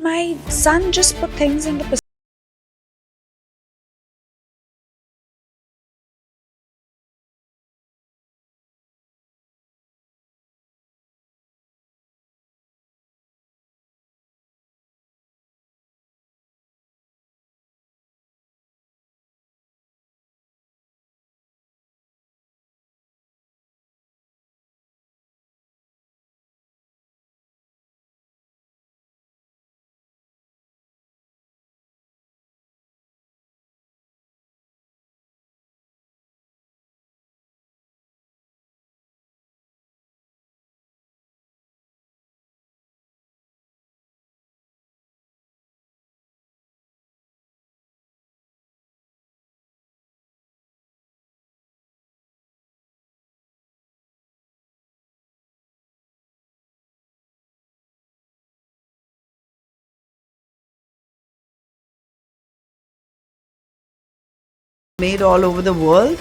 My son just put things into perspective. Made all over the world.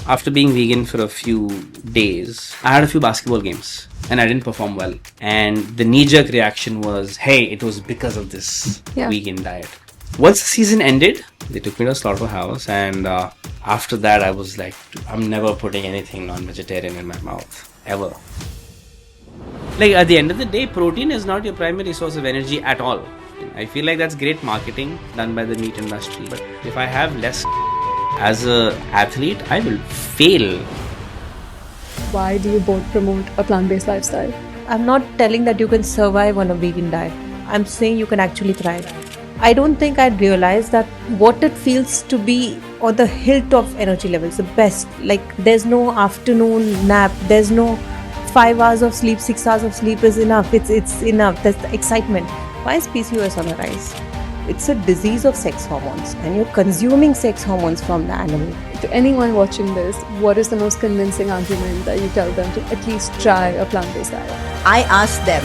After being vegan for a few days, I had a few basketball games and I didn't perform well. And the knee-jerk reaction was, hey, it was because of this vegan diet. Once the season ended, they took me to a slaughterhouse, and after that I was like, I'm never putting anything non-vegetarian in my mouth, ever. Like, at the end of the day, protein is not your primary source of energy at all. I feel like that's great marketing done by the meat industry, but if I have less as an athlete, I will fail. Why do you both promote a plant-based lifestyle? I'm not telling that you can survive on a vegan diet. I'm saying you can actually thrive. I don't think I'd realize that what it feels to be on the hilt of energy levels, the best. Like, there's no afternoon nap, there's no 5 hours of sleep, 6 hours of sleep is enough. It's enough. That's the excitement. Why is PCOS on the rise? It's a disease of sex hormones, and you're consuming sex hormones from the animal. To anyone watching this, what is the most convincing argument that you tell them to at least try a plant-based diet? I asked them.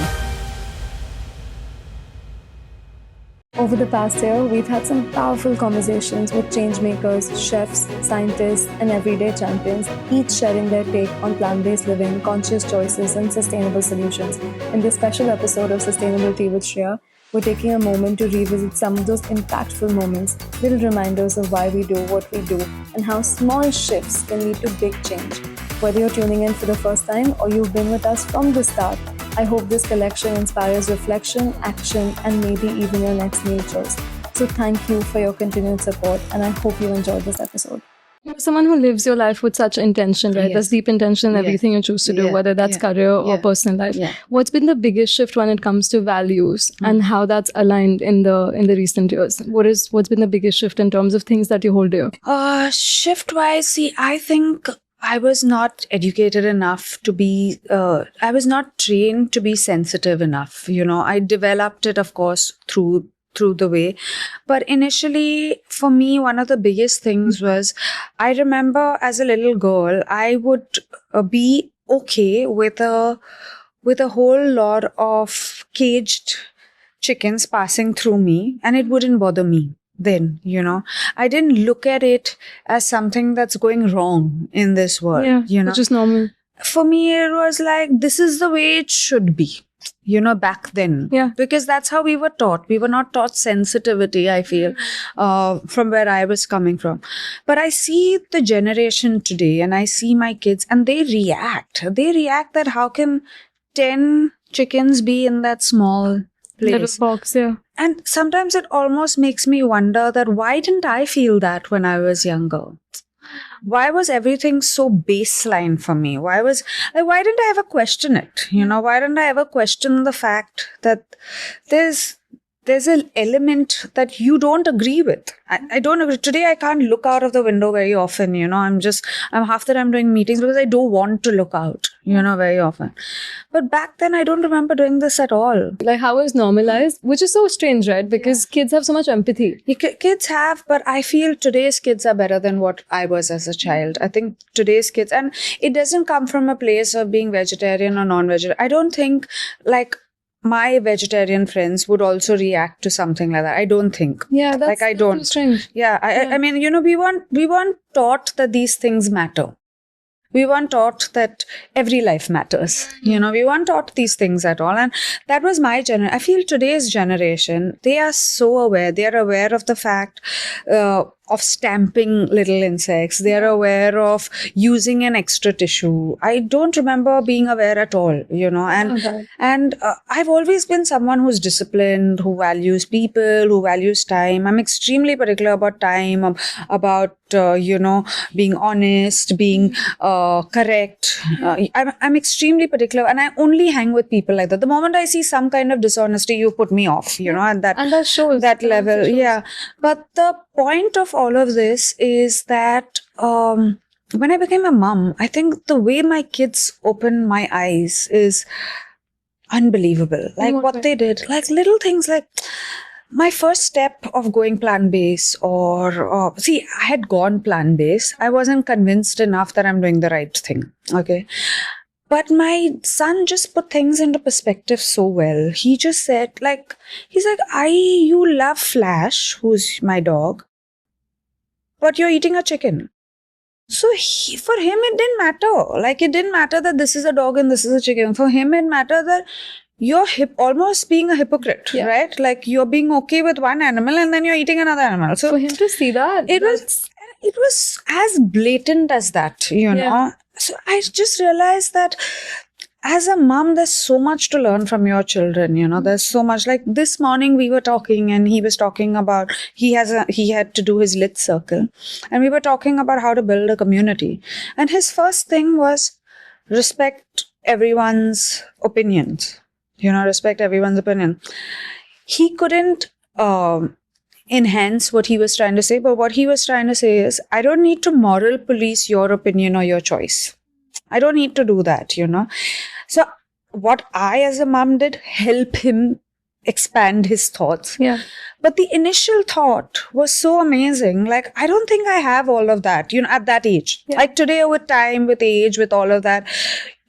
Over the past year, we've had some powerful conversations with changemakers, chefs, scientists, and everyday champions, each sharing their take on plant-based living, conscious choices, and sustainable solutions. In this special episode of Sustainable Tea with Shreya, we're taking a moment to revisit some of those impactful moments, little reminders of why we do what we do, and how small shifts can lead to big change. Whether you're tuning in for the first time or you've been with us from the start, I hope this collection inspires reflection, action, and maybe even your next meal choice. So thank you for your continued support, and I hope you enjoyed this episode. You're someone who lives your life with such intention, right? Yes. There's deep intention in everything you choose to do, whether that's career or personal life. What's been the biggest shift when it comes to values and how that's aligned in the recent years? What's been the biggest shift in terms of things that you hold dear? Shift-wise, see, I think I was not educated enough to be, I was not trained to be sensitive enough. I developed it, of course, through the way. But initially, for me, one of the biggest things was, I remember as a little girl, I would be okay with a whole lot of caged chickens passing through me, and it wouldn't bother me. Then, I didn't look at it as something that's going wrong in this world, which is normal. For me, it was like, this is the way it should be, back then. Because that's how we were taught. We were not taught sensitivity, I feel, from where I was coming from. But I see the generation today, and I see my kids, and they react. They react that how can 10 chickens be in that small place? Little box, And sometimes it almost makes me wonder that why didn't I feel that when I was younger? Why was everything so baseline for me? Why didn't I ever question it? Why didn't I ever question the fact that there's an element that you don't agree with? I don't agree. Today, I can't look out of the window very often, I'm half the time doing meetings because I don't want to look out, very often. But back then, I don't remember doing this at all. Like how it's normalized, which is so strange, right? Because kids have so much empathy. Kids have, but I feel today's kids are better than what I was as a child. I think today's kids, and it doesn't come from a place of being vegetarian or non-vegetarian. I don't think my vegetarian friends would also react to something like that. I don't think. Yeah, that's I don't. Strange. I mean, we weren't taught that these things matter. We weren't taught that every life matters. We weren't taught these things at all. And that was my generation. I feel today's generation, they are so aware. They are aware of the fact of stamping little insects. They are aware of using an extra tissue. I don't remember being aware at all, and I've always been someone who's disciplined, who values people, who values time. I'm extremely particular about time, about being honest, being correct. I'm extremely particular, and I only hang with people like that. The moment I see some kind of dishonesty, you put me off, at that, And that shows. that level. Yeah. But the point of all of this is that when I became a mom, I think the way my kids opened my eyes is unbelievable. Like what they did, like little things like my first step of going plant-based or see, I had gone plant-based. I wasn't convinced enough that I'm doing the right thing. Okay. But my son just put things into perspective so well. He just said, he's like, you love Flash, who's my dog, but you're eating a chicken. So for him, it didn't matter. It didn't matter that this is a dog and this is a chicken. For him, it mattered that you're almost being a hypocrite, right? Like you're being okay with one animal and then you're eating another animal. So for him to see that, it was as blatant as that, know. So I just realized that as a mom, there's so much to learn from your children. There's so much. Like this morning we were talking, and he was talking about he had to do his lit circle, and we were talking about how to build a community. And his first thing was respect everyone's opinions. Respect everyone's opinion. He couldn't enhance what he was trying to say, but what he was trying to say is, I don't need to moral police your opinion or your choice. I don't need to do that, So what I as a mom did, help him expand his thoughts. Yeah. But the initial thought was so amazing. I don't think I have all of that, at that age. Yeah. Today, with time, with age, with all of that,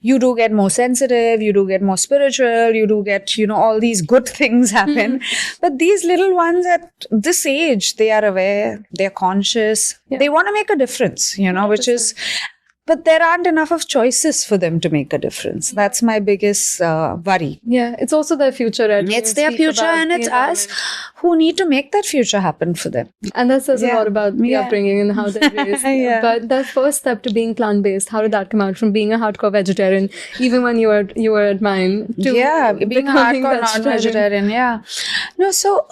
you do get more sensitive, you do get more spiritual, you do get, all these good things happen. But these little ones at this age, they are aware, they're conscious, they want to make a difference, which is, but there aren't enough of choices for them to make a difference. That's my biggest worry. Yeah, it's also their future. Right? It's their future, and it's us who need to make that future happen for them. And that says a lot about the upbringing and how they're raised. But that first step to being plant-based, how did that come out from being a hardcore vegetarian, even when you were at mine, to being a hardcore non-vegetarian? No, so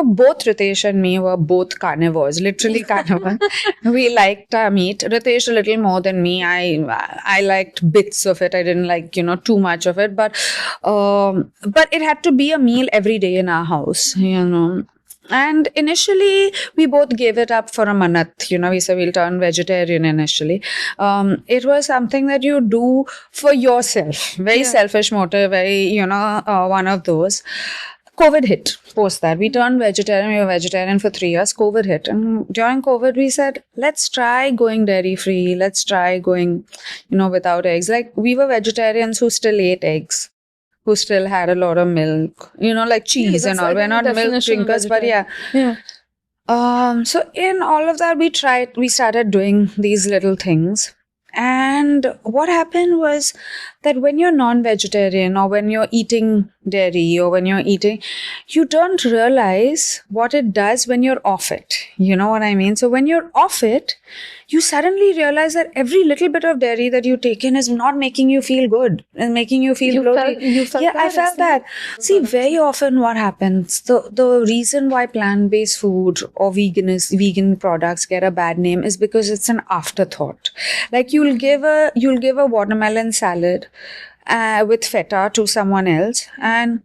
both Ritesh and me were both carnivores, literally carnivore. We liked our meat. Ritesh a little more than me. I liked bits of it. I didn't like too much of it, but it had to be a meal every day in our house. And initially, we both gave it up for a manat. We said we'll turn vegetarian initially. It was something that you do for yourself. Very selfish motive, very, one of those. COVID hit post that. We turned vegetarian. We were vegetarian for 3 years. COVID hit. And during COVID, we said, let's try going dairy free. Let's try going, without eggs. We were vegetarians who still ate eggs, who still had a lot of milk, like cheese and all. We're not milk drinkers, but so in all of that, we started doing these little things. And what happened was that when you're non-vegetarian or when you're eating dairy or when you're eating, you don't realize what it does when you're off it. You know what I mean? So when you're off it, you suddenly realize that every little bit of dairy that you take in is not making you feel good and making you feel bloated. You felt that? I felt that. See, very often what happens, the reason why plant-based food or vegan products get a bad name is because it's an afterthought. You'll give a watermelon salad with feta to someone else, and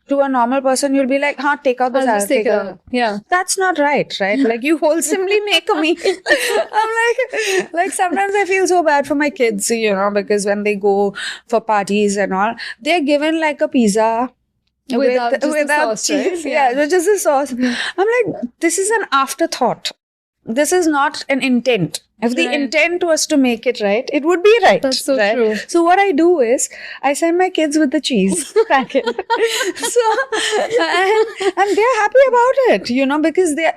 to a normal person, you'll be like, take out the salad. Take it out. Yeah. That's not right? You wholesomely make a meal. I'm like sometimes I feel so bad for my kids, because when they go for parties and all, they're given a pizza without sauce, cheese. Right? Yeah, just the sauce. I'm like, this is an afterthought. This is not an intent. If the Right. intent was to make it right, it would be right. That's so right? true. So what I do is I send my kids with the cheese packet. and they're happy about it,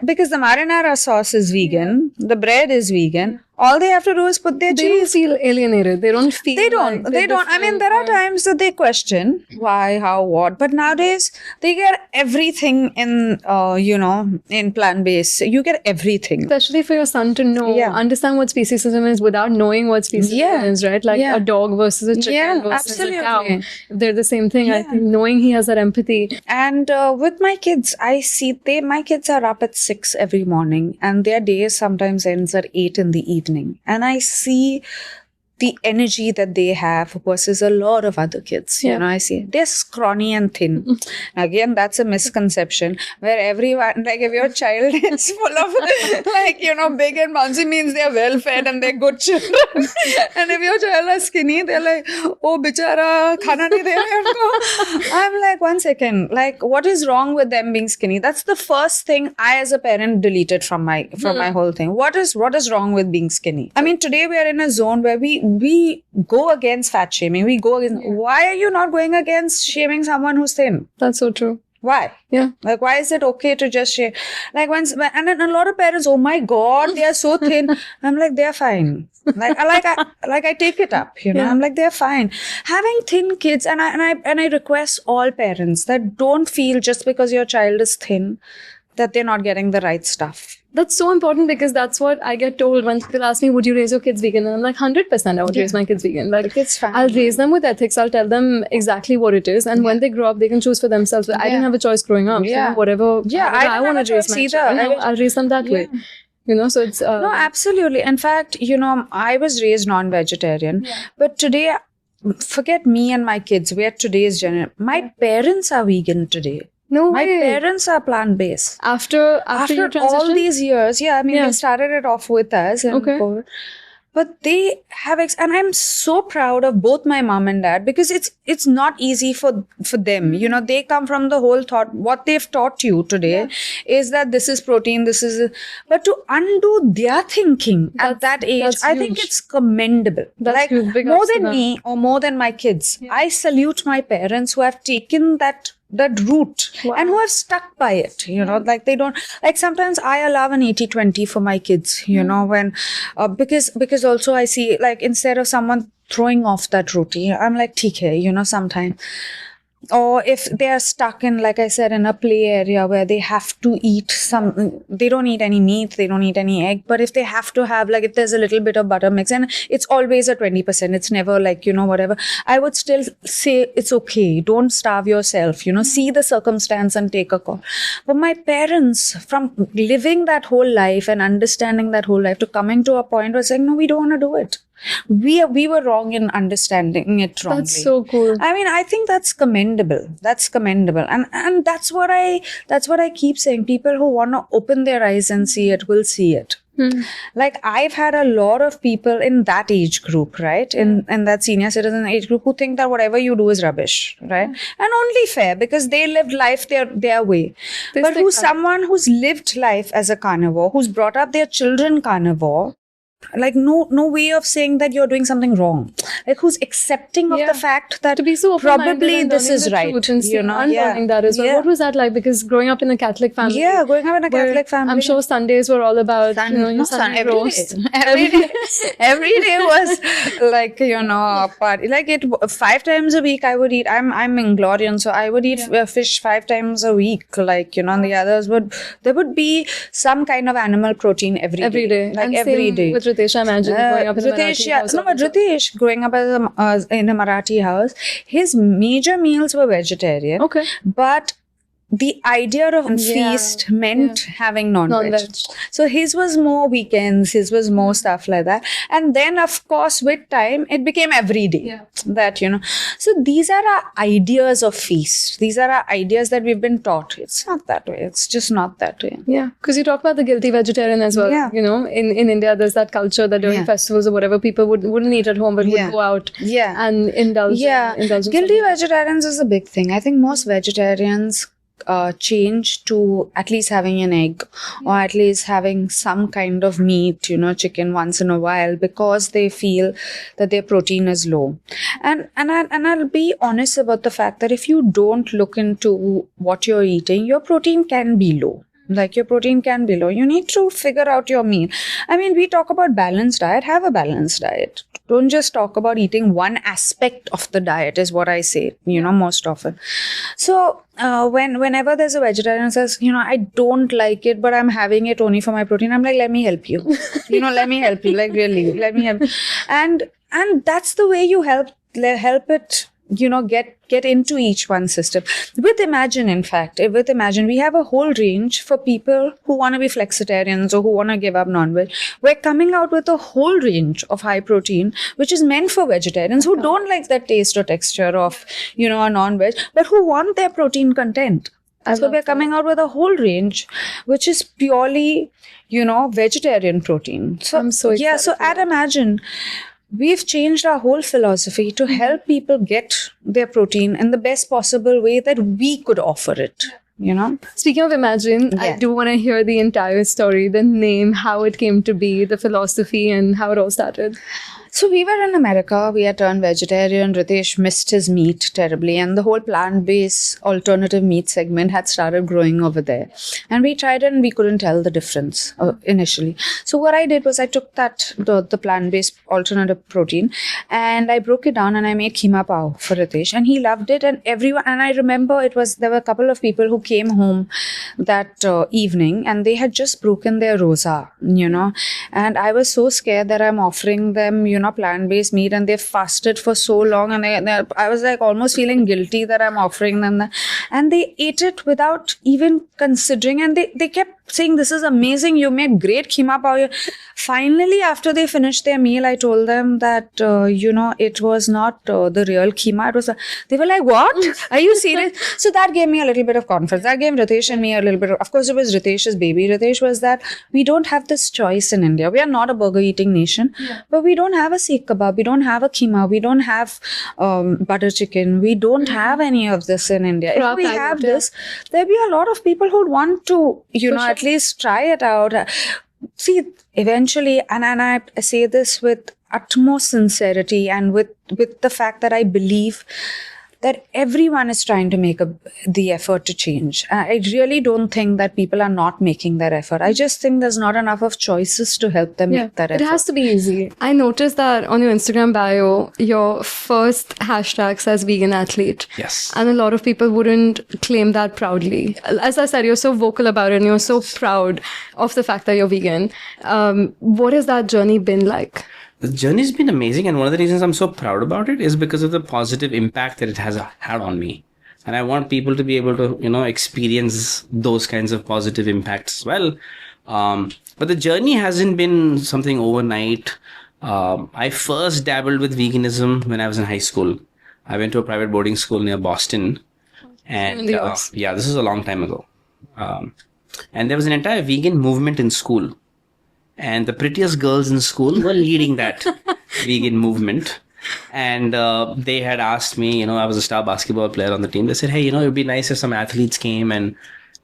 because the marinara sauce is vegan, the bread is vegan. All they have to do is put their They don't cheese. feel alienated. They don't feel. They don't. like They they're don't. I mean, different there are or- times that they question why, how, what. But nowadays, they get everything in, in plant-based. You get everything. Especially for your son to know, Yeah. understand what speciesism is without knowing what speciesism Yeah. is, right? Like Yeah. a dog versus a chicken Yeah, versus absolutely. a cow. If they're the same thing, I Yeah. think knowing he has that empathy. And with my kids, I see my kids are up at 6 every morning, and their day sometimes ends at 8 in the evening. And I see the energy that they have versus a lot of other kids. Yeah. I see they're scrawny and thin. Again, that's a misconception where everyone, like if your child is full of big and bouncy, means they're well fed and they're good children. And if your child is skinny, they're like, oh, bichara, khana nahi de rahe unko. I'm like, one second, like what is wrong with them being skinny? That's the first thing I as a parent deleted from my whole thing. What is wrong with being skinny? I mean, today we are in a zone where we go against fat shaming. We go against. Why are you not going against shaming someone who's thin? That's so true. Why? Yeah. Like, why is it okay to just shame? Like, and then a lot of parents, oh my God, they are so thin. I'm like, they're fine. I take it up, Yeah. I'm like, they're fine. Having thin kids, and I request all parents that don't feel just because your child is thin that they're not getting the right stuff. That's so important because that's what I get told when people ask me, would you raise your kids vegan? And I'm like, 100% I would raise my kids vegan. Like, It's fine. I'll raise them with ethics. I'll tell them exactly what it is. And when they grow up, they can choose for themselves. But I didn't have a choice growing up. So, Yeah. whatever Yeah, I didn't want have a to raise choice my either. children, I'll raise them that way. So it's... No, absolutely. In fact, I was raised non-vegetarian, but today, forget me and my kids. We're today's generation. My parents are vegan today. No My way. parents are plant-based. After your After transition? all these years, they started it off with us. And Okay. COVID. But they have, and I'm so proud of both my mom and dad because it's not easy for them. They come from the whole thought, what they've taught you today is that this is protein, but to undo their thinking at that age, that's I think huge. it's commendable. That's huge. Big More ups to than them. me or more than my kids. I salute my parents who have taken that route and who have stuck by it, like they don't, like sometimes I allow an 80-20 for my kids, when, because also I see, like, instead of someone throwing off that routine, I'm like, theek hai, sometimes. Or if they are stuck in, like I said, in a play area where they have to eat they don't eat any meat, they don't eat any egg, but if they have to have, like, if there's a little bit of butter mix, and it's always a 20%, it's never like, whatever, I would still say it's okay, don't starve yourself, see the circumstance and take a call. But my parents, from living that whole life and understanding that whole life to coming to a point where saying, no, we don't want to do it. We were wrong in understanding it wrongly. That's so cool. I mean, I think that's commendable. That's commendable. And that's what I keep saying. People who want to open their eyes and see it will see it. Like, I've had a lot of people in that age group, right? In that senior citizen age group who think that whatever you do is rubbish, right? And only fair because they lived life their way. They But stick someone who's lived life as a carnivore, who's brought up their children carnivore, like no way of saying that you're doing something wrong. Like, who's accepting of the fact that To be so open-minded probably and this learning is the right, truth and unlearning that as well. Yeah. What was that like? Because growing up in a Catholic family, Yeah, growing up in a where Catholic family. I'm sure Sundays were all about your Sunday every roast. day. Every day was like, a party. Like, 5 times a week I would eat. I'm Inglorian, so I would eat fish 5 times a week. Like, and the others there would be some kind of animal protein every day. Like, and every same day. with Ritesh, I imagine, growing up in a Ritesh, Marathi house. no, but Ritesh, growing up in a Marathi house, his major meals were vegetarian. Okay. But the idea of feast meant having non-veg. Non-veg. So his was more weekends, his was more stuff like that. And then, of course, with time, it became every day. Yeah. That, So these are our ideas of feast. These are our ideas that we've been taught. It's not that way. It's just not that way. Yeah, because you talk about the guilty vegetarian as well. Yeah. In India, there's that culture that during festivals or whatever, people wouldn't eat at home, but would go out and indulge. Yeah, indulge in guilty something. vegetarians is a big thing. I think most vegetarians change to at least having an egg or at least having some kind of meat, chicken once in a while, because they feel that their protein is low. And I'll be honest about the fact that if you don't look into what you're eating, your protein can be low. Like, your protein can be low. You need to figure out your meal. I mean, we talk about balanced diet. Have a balanced diet. Don't just talk about eating one aspect of the diet, is what I say, most often. So whenever there's a vegetarian who says, I don't like it, but I'm having it only for my protein, I'm like, let me help you. Let me help you. Like, really, let me help. And that's the way you help it, get into each one's system. With Imagine, we have a whole range for people who want to be flexitarians or who want to give up non-veg. We're coming out with a whole range of high protein, which is meant for vegetarians who don't like that taste or texture of, a non-veg, but who want their protein content. So we're coming out with a whole range, which is purely, vegetarian protein. So I'm so excited. Yeah, so at Imagine, we've changed our whole philosophy to help people get their protein in the best possible way that we could offer it, Speaking of Imagine, I Yeah. do want to hear the entire story, the name, how it came to be, the philosophy, and how it all started. So we were in America, we had turned vegetarian, Ritesh missed his meat terribly, and the whole plant-based alternative meat segment had started growing over there. And we tried it and we couldn't tell the difference initially. So what I did was I took the plant-based alternative protein and I broke it down and I made keema pao for Ritesh, and he loved it. And I remember there were a couple of people who came home that evening and they had just broken their rosa, and I was so scared that I'm offering them, plant-based meat, and they fasted for so long, and I was like almost feeling guilty that I'm offering them that, and they ate it without even considering, and they kept saying, this is amazing, you made great keema pao. Finally, after they finished their meal, I told them that it was not the real keema. They were like, what? Are you serious? So that gave me a little bit of confidence. That gave Ritesh and me a little bit of course, it was Ritesh's baby. Ritesh was that we don't have this choice in India. We are not a burger eating nation, but we don't have a seekh kebab, we don't have a keema, we don't have butter chicken, we don't have any of this in India. If we have this, there'll be a lot of people who'd want to, at least try it out. See, eventually, and I say this with utmost sincerity and with the fact that I believe that everyone is trying to make the effort to change. I really don't think that people are not making that effort. I just think there's not enough of choices to help them make that effort. It has to be easy. I noticed that on your Instagram bio, your first hashtag says vegan athlete. Yes. And a lot of people wouldn't claim that proudly. As I said, you're so vocal about it and you're so proud of the fact that you're vegan. What has that journey been like? The journey's been amazing, and one of the reasons I'm so proud about it is because of the positive impact that it has had on me. And I want people to be able to, experience those kinds of positive impacts as well. But the journey hasn't been something overnight. I first dabbled with veganism when I was in high school. I went to a private boarding school near Boston. And this was a long time ago. And there was an entire vegan movement in school. And the prettiest girls in school were leading that vegan movement. And they had asked me, I was a star basketball player on the team. They said, hey, it'd be nice if some athletes came and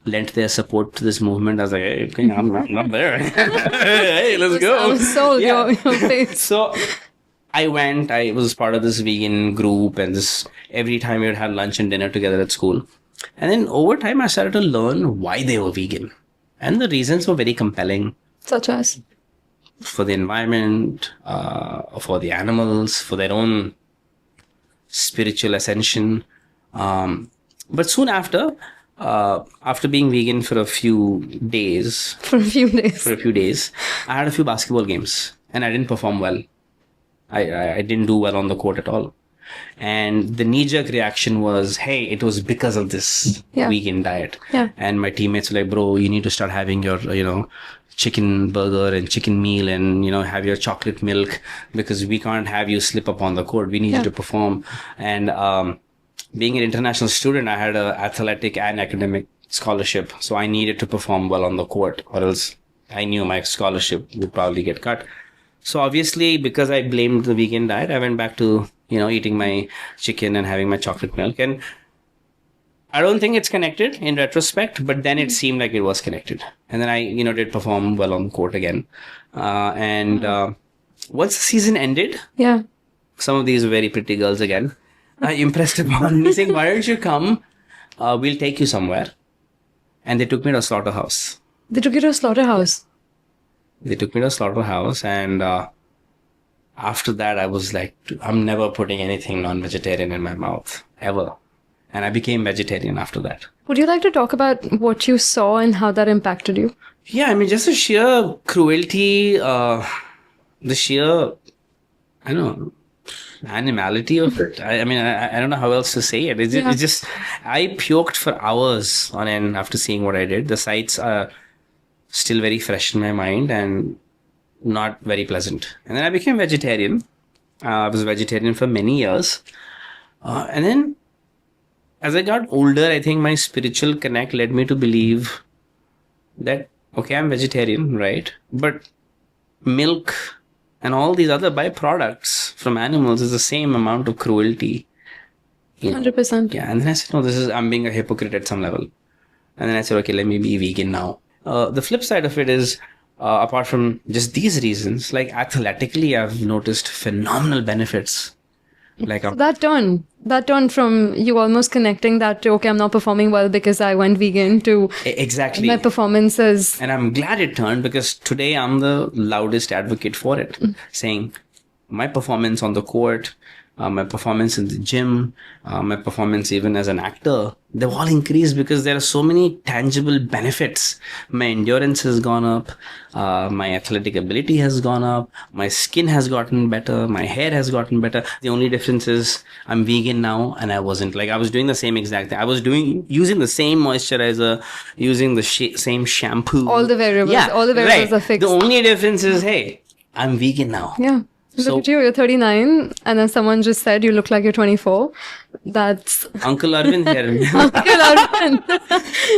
lent their support to this movement. I was like, hey, okay, I'm not there. Hey, let's go. I was sold your face. So I went, I was part of this vegan group, and every time we would have lunch and dinner together at school. And then over time, I started to learn why they were vegan. And the reasons were very compelling. Such as? For the environment, for the animals, for their own spiritual ascension. But soon after being vegan for a few days, I had a few basketball games and I didn't perform well. I didn't do well on the court at all. And the knee-jerk reaction was, hey, it was because of this vegan diet. Yeah. And my teammates were like, bro, you need to start having your, chicken burger and chicken meal and, have your chocolate milk, because we can't have you slip up on the court. We need you to perform. And being an international student, I had an athletic and academic scholarship. So I needed to perform well on the court, or else I knew my scholarship would probably get cut. So obviously, because I blamed the vegan diet, I went back to, eating my chicken and having my chocolate milk. And I don't think it's connected in retrospect, but then it seemed like it was connected. And then I, did perform well on court again. Once the season ended, Yeah. some of these very pretty girls again impressed upon me, saying, "Why don't you come? We'll take you somewhere." And they took me to a slaughterhouse. They took you to a slaughterhouse. And after that, I was like, I'm never putting anything non-vegetarian in my mouth, ever. And I became vegetarian after that. Would you like to talk about what you saw and how that impacted you? Yeah, I mean, just the sheer cruelty, the sheer, I don't know, animality of it. I mean, I don't know how else to say it. It's just, I puked for hours on end after seeing what I did. The sights are still very fresh in my mind and not very pleasant. And then I became vegetarian. I was a vegetarian for many years. And then as I got older, I think my spiritual connect led me to believe that, okay, I'm vegetarian, right? But milk and all these other byproducts from animals is the same amount of cruelty. 100%. Yeah, and then I said, no, I'm being a hypocrite at some level. And then I said, okay, let me be vegan now. The flip side of it is, apart from just these reasons, like athletically, I've noticed phenomenal benefits. Like That turn from you almost connecting that to, okay, I'm not performing well because I went vegan, to exactly my performances. And I'm glad it turned, because today I'm the loudest advocate for it, saying my performance on the court, my performance in the gym, my performance even as an actor, they've all increased because there are so many tangible benefits. My endurance has gone up, my athletic ability has gone up, my skin has gotten better, my hair has gotten better. The only difference is I'm vegan now, and I wasn't. Like, I was doing the same exact thing. I was using the same moisturizer, using the same shampoo. All the variables, are fixed. The only difference is, hey, I'm vegan now. Yeah. Look at you, you're 39, and then someone just said you look like you're 24. That's Uncle Arvind here. Uncle Arvind.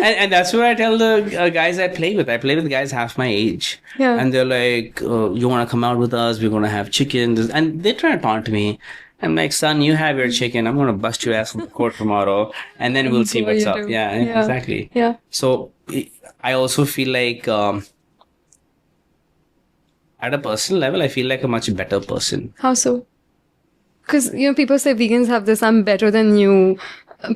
and that's what I tell the guys I play with. I play with guys half my age. Yeah. And they're like, you want to come out with us? We're going to have chicken. And they try to taunt me. I'm like, son, you have your chicken. I'm going to bust your ass on the court tomorrow. And then we'll see what's up. Yeah, exactly. Yeah. So I also feel like, at a personal level, I feel like a much better person. How so? Because, people say vegans have this I'm better than you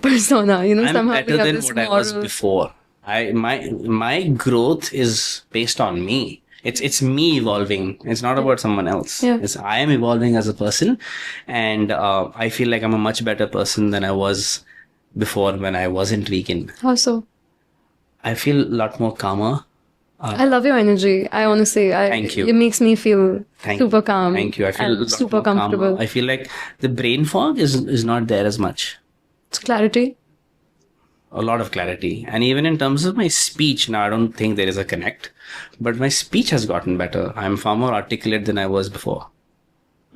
persona. I'm somehow better we have than this what I was moral- before. My growth is based on me. It's me evolving. It's not about someone else. Yeah. I am evolving as a person, and I feel like I'm a much better person than I was before when I wasn't vegan. How so? I feel a lot more calmer. I love your energy. I honestly, Thank you. It makes me feel super calm. Thank you. I feel a lot super more calmer. comfortable. I feel like the brain fog is not there as much. It's clarity. A lot of clarity. And even in terms of my speech, now I don't think there is a connect, but my speech has gotten better. I'm far more articulate than I was before.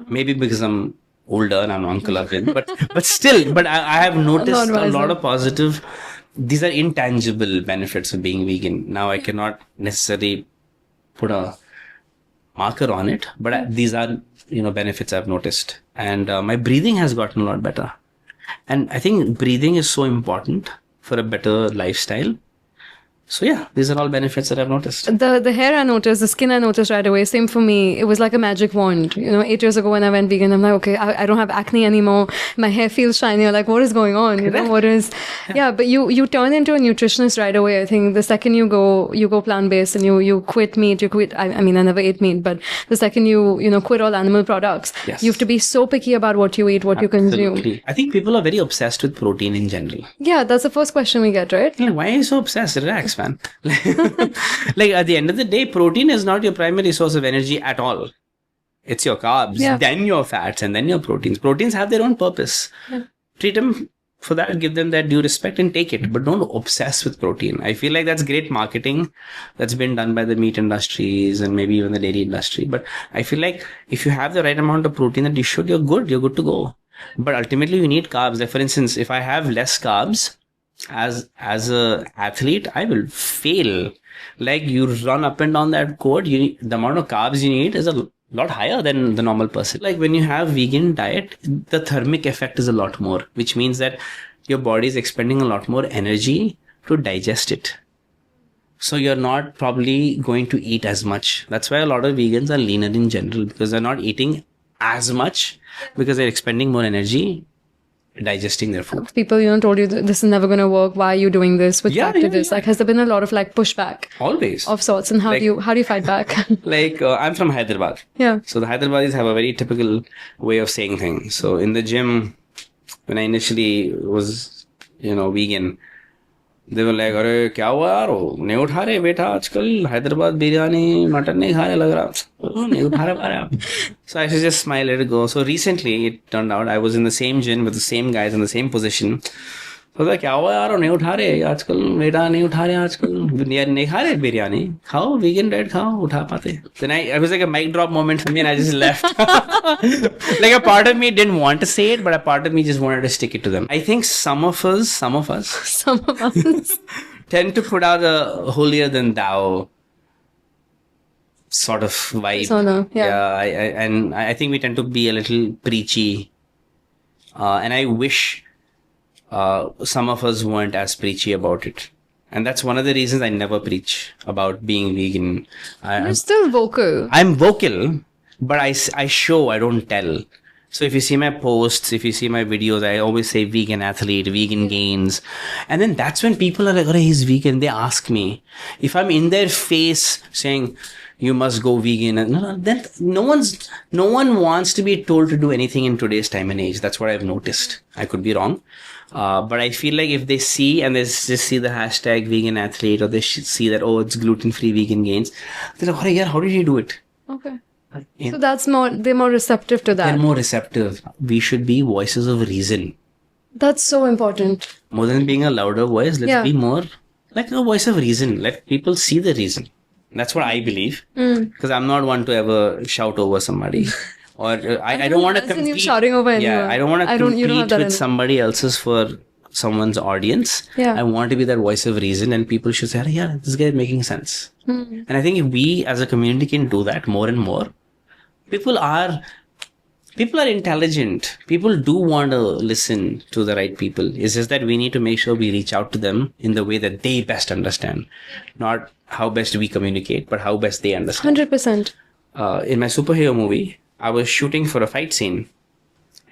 Maybe because I'm older and I'm Uncle Arvind, but still, I have noticed a lot of positive. These are intangible benefits of being vegan. Now I cannot necessarily put a marker on it, but these are, benefits I've noticed. And my breathing has gotten a lot better. And I think breathing is so important for a better lifestyle. So yeah, these are all benefits that I've noticed. The hair I noticed, the skin I noticed right away. Same for me. It was like a magic wand. 8 years ago when I went vegan, I'm like, okay, I don't have acne anymore. My hair feels shinier. Like, what is going on? What is? Yeah, but you turn into a nutritionist right away. I think the second you go plant based and you quit meat, you quit. I mean, I never ate meat, but the second you quit all animal products, Yes. you have to be so picky about what you eat, what you consume. Absolutely. I think people are very obsessed with protein in general. Yeah, that's the first question we get, right? Yeah, why are you so obsessed? Relax, man. Like, at the end of the day, protein is not your primary source of energy at all. It's your carbs, then your fats, and then your proteins. Proteins have their own purpose. Yeah. Treat them for that, give them that due respect and take it, but don't obsess with protein. I feel like that's great marketing that's been done by the meat industries and maybe even the dairy industry. But I feel like if you have the right amount of protein that you're good to go. But ultimately you need carbs. Like, for instance, if I have less carbs, as a athlete, I will fail. Like, you run up and down that court, the amount of carbs you need is a lot higher than the normal person. Like, when you have vegan diet, the thermic effect is a lot more, which means that your body is expending a lot more energy to digest it. So you're not probably going to eat as much. That's why a lot of vegans are leaner in general, because they're not eating as much because they're expending more energy digesting their food. People, told you that this is never going to work. Why are you doing this? Which Yeah, factor yeah, this? Like, has there been a lot of like pushback Always. of sorts? And how Like- do you fight back? Like, I'm from Hyderabad. Yeah. So the Hyderabadis have a very typical way of saying things. So in the gym, when I initially was, vegan, they were like, अरे क्या हुआ यार, नहीं उठा रहे बेटा आजकल, Hyderabad biryani mutton नहीं खा रहे लग रहा, नहीं उठा रहे पा रहे आप. So I should just smile, let it go. So recently it turned out I was in the same gym with the same guys in the same position. So क्या हुआ यार, नहीं उठा रहे आजकल बेटा, नहीं उठा रहे आजकल, नहीं खा रहे बिरयानी, खाओ vegan diet खाओ, उठा पाते. Then it was like a mic drop moment for me and I just left. Like a part of me didn't want to say it, but a part of me just wanted to stick it to them. I think some of us Some of us. tend to put out a holier than thou sort of vibe. Persona, yeah. I think we tend to be a little preachy. And I wish some of us weren't as preachy about it. And that's one of the reasons I never preach about being vegan. You're still vocal. I'm vocal, but I show, I don't tell. So if you see my posts, if you see my videos, I always say vegan athlete, vegan gains. And then that's when people are like, oh, he's vegan. They ask me. If I'm in their face saying, you must go vegan. Then no one wants to be told to do anything in today's time and age. That's what I've noticed. I could be wrong. But I feel like if they see and they just see the hashtag vegan athlete, or they see that, oh, it's gluten-free vegan gains, they're like, oh, yeah, how did you do it? Okay. So they're more receptive to that. They're more receptive. We should be voices of reason. That's so important. More than being a louder voice, let's be more like a voice of reason. Let people see the reason. That's what I believe. Because I'm not one to ever shout over somebody. Or I don't want to compete. You shouting over anyone. Yeah, I don't want to compete with energy. somebody else's for someone's audience. Yeah. I want to be that voice of reason, and people should say, yeah, this guy is making sense. And I think if we as a community can do that more and more, people are intelligent. People do want to listen to the right people. It's just that we need to make sure we reach out to them in the way that they best understand. Not how best we communicate, but how best they understand. 100%. In my superhero movie, I was shooting for a fight scene.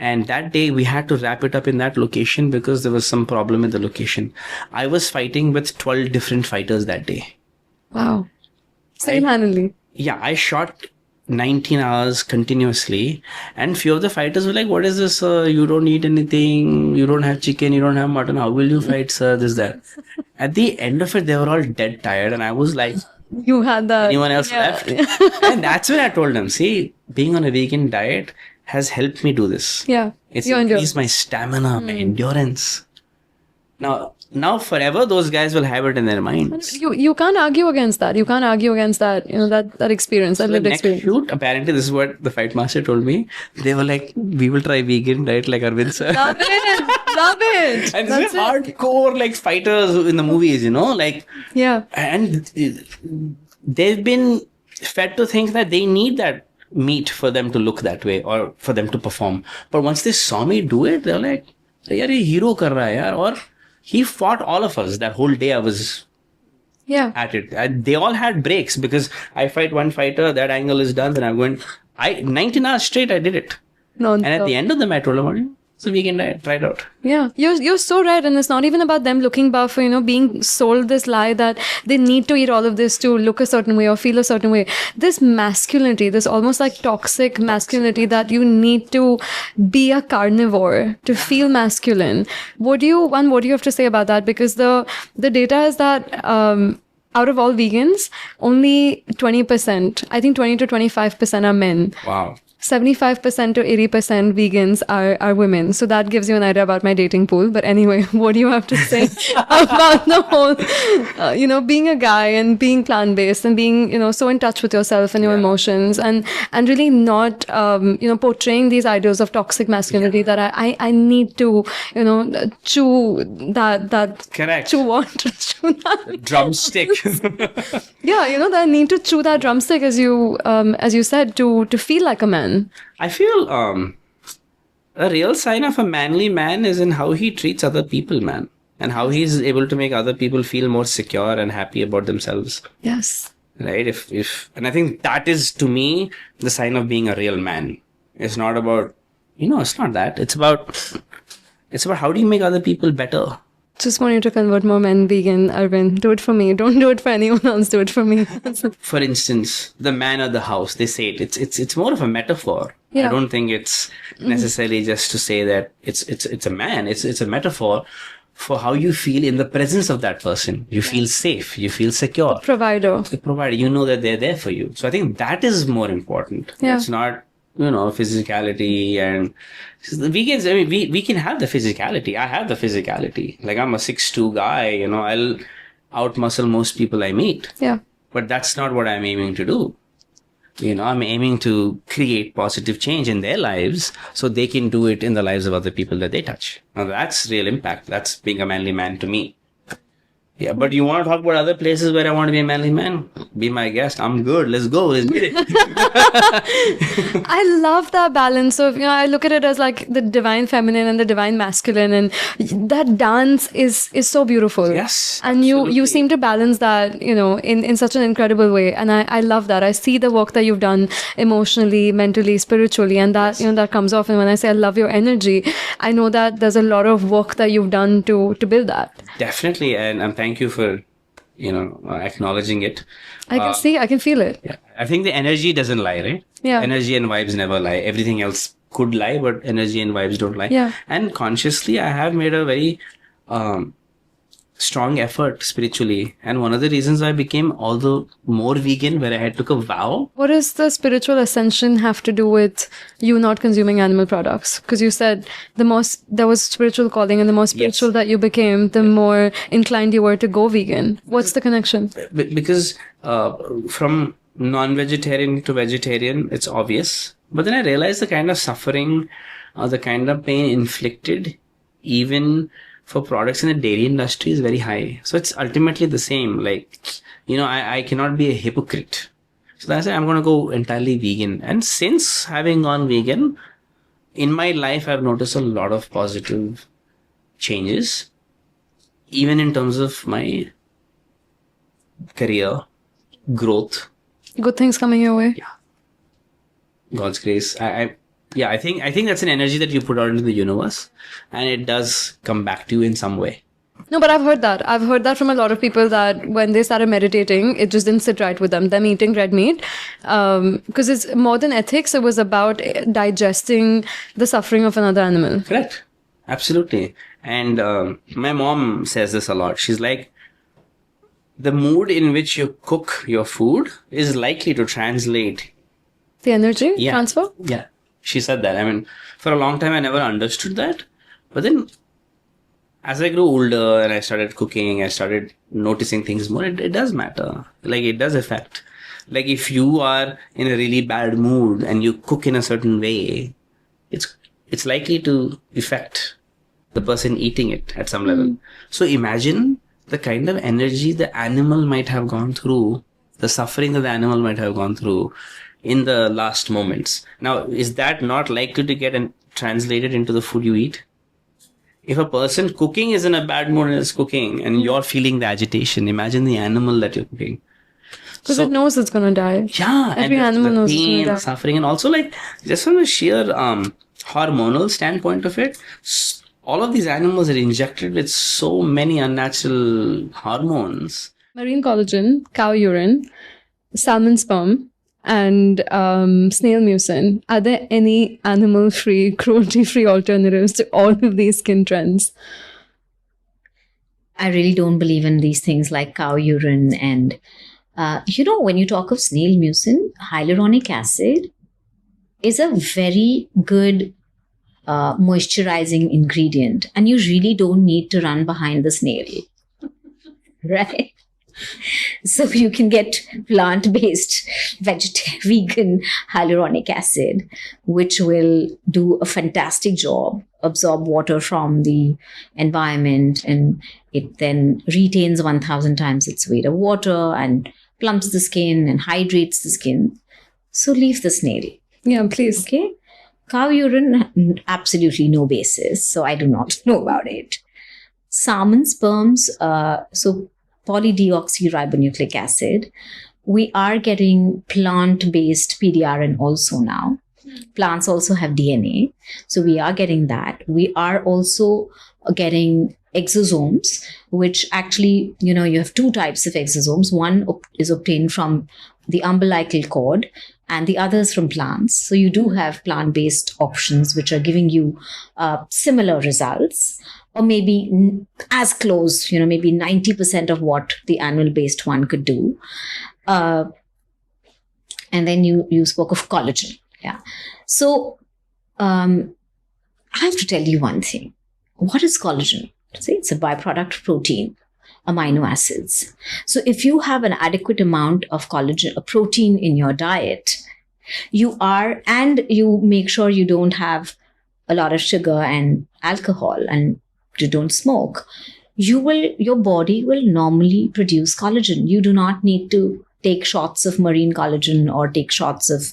And that day we had to wrap it up in that location because there was some problem in the location. I was fighting with 12 different fighters that day. Wow. Single-handedly. Yeah, I shot 19 hours continuously, and few of the fighters were like, what is this, sir? You don't eat anything, you don't have chicken, you don't have mutton, how will you fight, sir? This, that. At the end of it, they were all dead tired, and I was like, You had that. anyone else left? And that's when I told them, see, being on a vegan diet has helped me do this. Yeah. It's Your increased my stamina, my endurance. Now forever those guys will have it in their minds. You can't argue against that. You can't argue against that, that experience, that The lived next experience. shoot, apparently this is what the fight master told me. They were like, we will try vegan diet like Arvind sir. Love it. Love it. And That's these are hardcore like fighters in the movies, like, Yeah. and they've been fed to think that they need that meat for them to look that way or for them to perform. But once they saw me do it, they're like, yaar, ye hero kar raha hai yaar. Or he fought all of us that whole day I was Yeah. at it. And they all had breaks because I fight one fighter, that angle is done, then I'm going, 19 hours straight I did it. No. And at the end of the match, I told them, so we can try it out. Yeah, you're so right, and it's not even about them looking buff, being sold this lie that they need to eat all of this to look a certain way or feel a certain way. This masculinity, this almost like toxic masculinity that you need to be a carnivore to feel masculine. What do you have to say about that? Because the data is that out of all vegans, only 20%, I think 20 to 25% are men. Wow. 75% to 80% vegans are women. So that gives you an idea about my dating pool. But anyway, what do you have to say about the whole, being a guy and being plant-based and being, so in touch with yourself and your emotions and really not, portraying these ideals of toxic masculinity that I need to, chew that. Correct. Chew what? Chew that. Drumstick. Yeah, that I need to chew that drumstick as you said, to feel like a man. I feel a real sign of a manly man is in how he treats other people, man. And how he's able to make other people feel more secure and happy about themselves. Yes. Right? And I think that is, to me, the sign of being a real man. It's not about, it's not that. It's about how do you make other people better? Just want you to convert more men vegan, Arvind. Do it for me. Don't do it for anyone else. Do it for me. For instance, the man of the house, they say it's more of a metaphor. Yeah. I don't think it's necessarily just to say that it's a man. It's a metaphor for how you feel in the presence of that person. You feel safe. You feel secure. Provider. The provider. You know that they're there for you. So I think that is more important. Yeah. It's not, physicality and the vegans. I mean, we can have the physicality. I have the physicality. Like I'm a 6'2" guy, I'll outmuscle most people I meet. Yeah. But that's not what I'm aiming to do. I'm aiming to create positive change in their lives so they can do it in the lives of other people that they touch. Now that's real impact. That's being a manly man to me. Yeah, but you want to talk about other places where I want to be a manly man? Be my guest. I'm good. Let's go. Let's get it. I love that balance of, I look at it as like the divine feminine and the divine masculine, and that dance is so beautiful. Yes. And you seem to balance that, in such an incredible way. And I love that. I see the work that you've done emotionally, mentally, spiritually, and that, that comes off. And when I say I love your energy, I know that there's a lot of work that you've done to build that. Definitely. And thank you for, acknowledging it. I can see, I can feel it. Yeah. I think the energy doesn't lie, right? Yeah. Energy and vibes never lie. Everything else could lie, but energy and vibes don't lie. Yeah. And consciously, I have made a very strong effort spiritually. And one of the reasons I became all the more vegan, where I had took a vow. What does the spiritual ascension have to do with you not consuming animal products? Because you said there was spiritual calling, and the more spiritual that you became, the more inclined you were to go vegan. What's the connection? Because from non-vegetarian to vegetarian, it's obvious. But then I realized the kind of suffering, the kind of pain inflicted, even for products in the dairy industry, is very high. So it's ultimately the same. Like, I cannot be a hypocrite. So that's why I'm going to go entirely vegan. And since having gone vegan, in my life, I've noticed a lot of positive changes, even in terms of my career, growth. Good things coming your way? Yeah. God's grace. I think that's an energy that you put out into the universe, and it does come back to you in some way. No, but I've heard that. I've heard that from a lot of people, that when they started meditating, it just didn't sit right with them eating red meat. Because it's more than ethics. It was about digesting the suffering of another animal. Correct. Absolutely. And my mom says this a lot. She's like, the mood in which you cook your food is likely to translate. The energy transfer? Yeah. She said that. I mean, for a long time, I never understood that. But then, as I grew older and I started cooking, I started noticing things more. It does matter. Like, it does affect. Like, if you are in a really bad mood and you cook in a certain way, it's likely to affect the person eating it at some level. So imagine the kind of energy the animal might have gone through, the suffering that the animal might have gone through in the last moments. Now, is that not likely to get translated into the food you eat? If a person cooking is in a bad mood and is cooking, and you're feeling the agitation, imagine the animal that you're cooking. Because it knows it's going to die. Yeah. Every animal knows it's going to die. Suffering, and also, like, just from a sheer hormonal standpoint of it, all of these animals are injected with so many unnatural hormones. Marine collagen, cow urine, salmon sperm, and snail mucin. Are there any animal-free, cruelty-free alternatives to all of these skin trends? I really don't believe in these things like cow urine. And, when you talk of snail mucin, hyaluronic acid is a very good moisturizing ingredient. And you really don't need to run behind the snail. Right? So you can get plant-based vegan hyaluronic acid, which will do a fantastic job, absorb water from the environment, and it then retains 1,000 times its weight of water and plumps the skin and hydrates the skin. So leave the snail. Yeah, please. Okay? Cow urine, absolutely no basis, so I do not know about it. Salmon sperms, so polydeoxyribonucleic acid. We are getting plant-based PDRN also now. Plants also have DNA, so we are getting that. We are also getting exosomes, which actually, you have two types of exosomes. One is obtained from the umbilical cord, and the others from plants. So you do have plant-based options which are giving you similar results, or maybe as close, maybe 90% of what the animal-based one could do. And then you spoke of collagen. Yeah. So I have to tell you one thing. What is collagen? See, it's a byproduct of protein, amino acids. So if you have an adequate amount of collagen, protein in your diet, and you make sure you don't have a lot of sugar and alcohol, and you don't smoke, your body will normally produce collagen. You do not need to take shots of marine collagen or take shots of,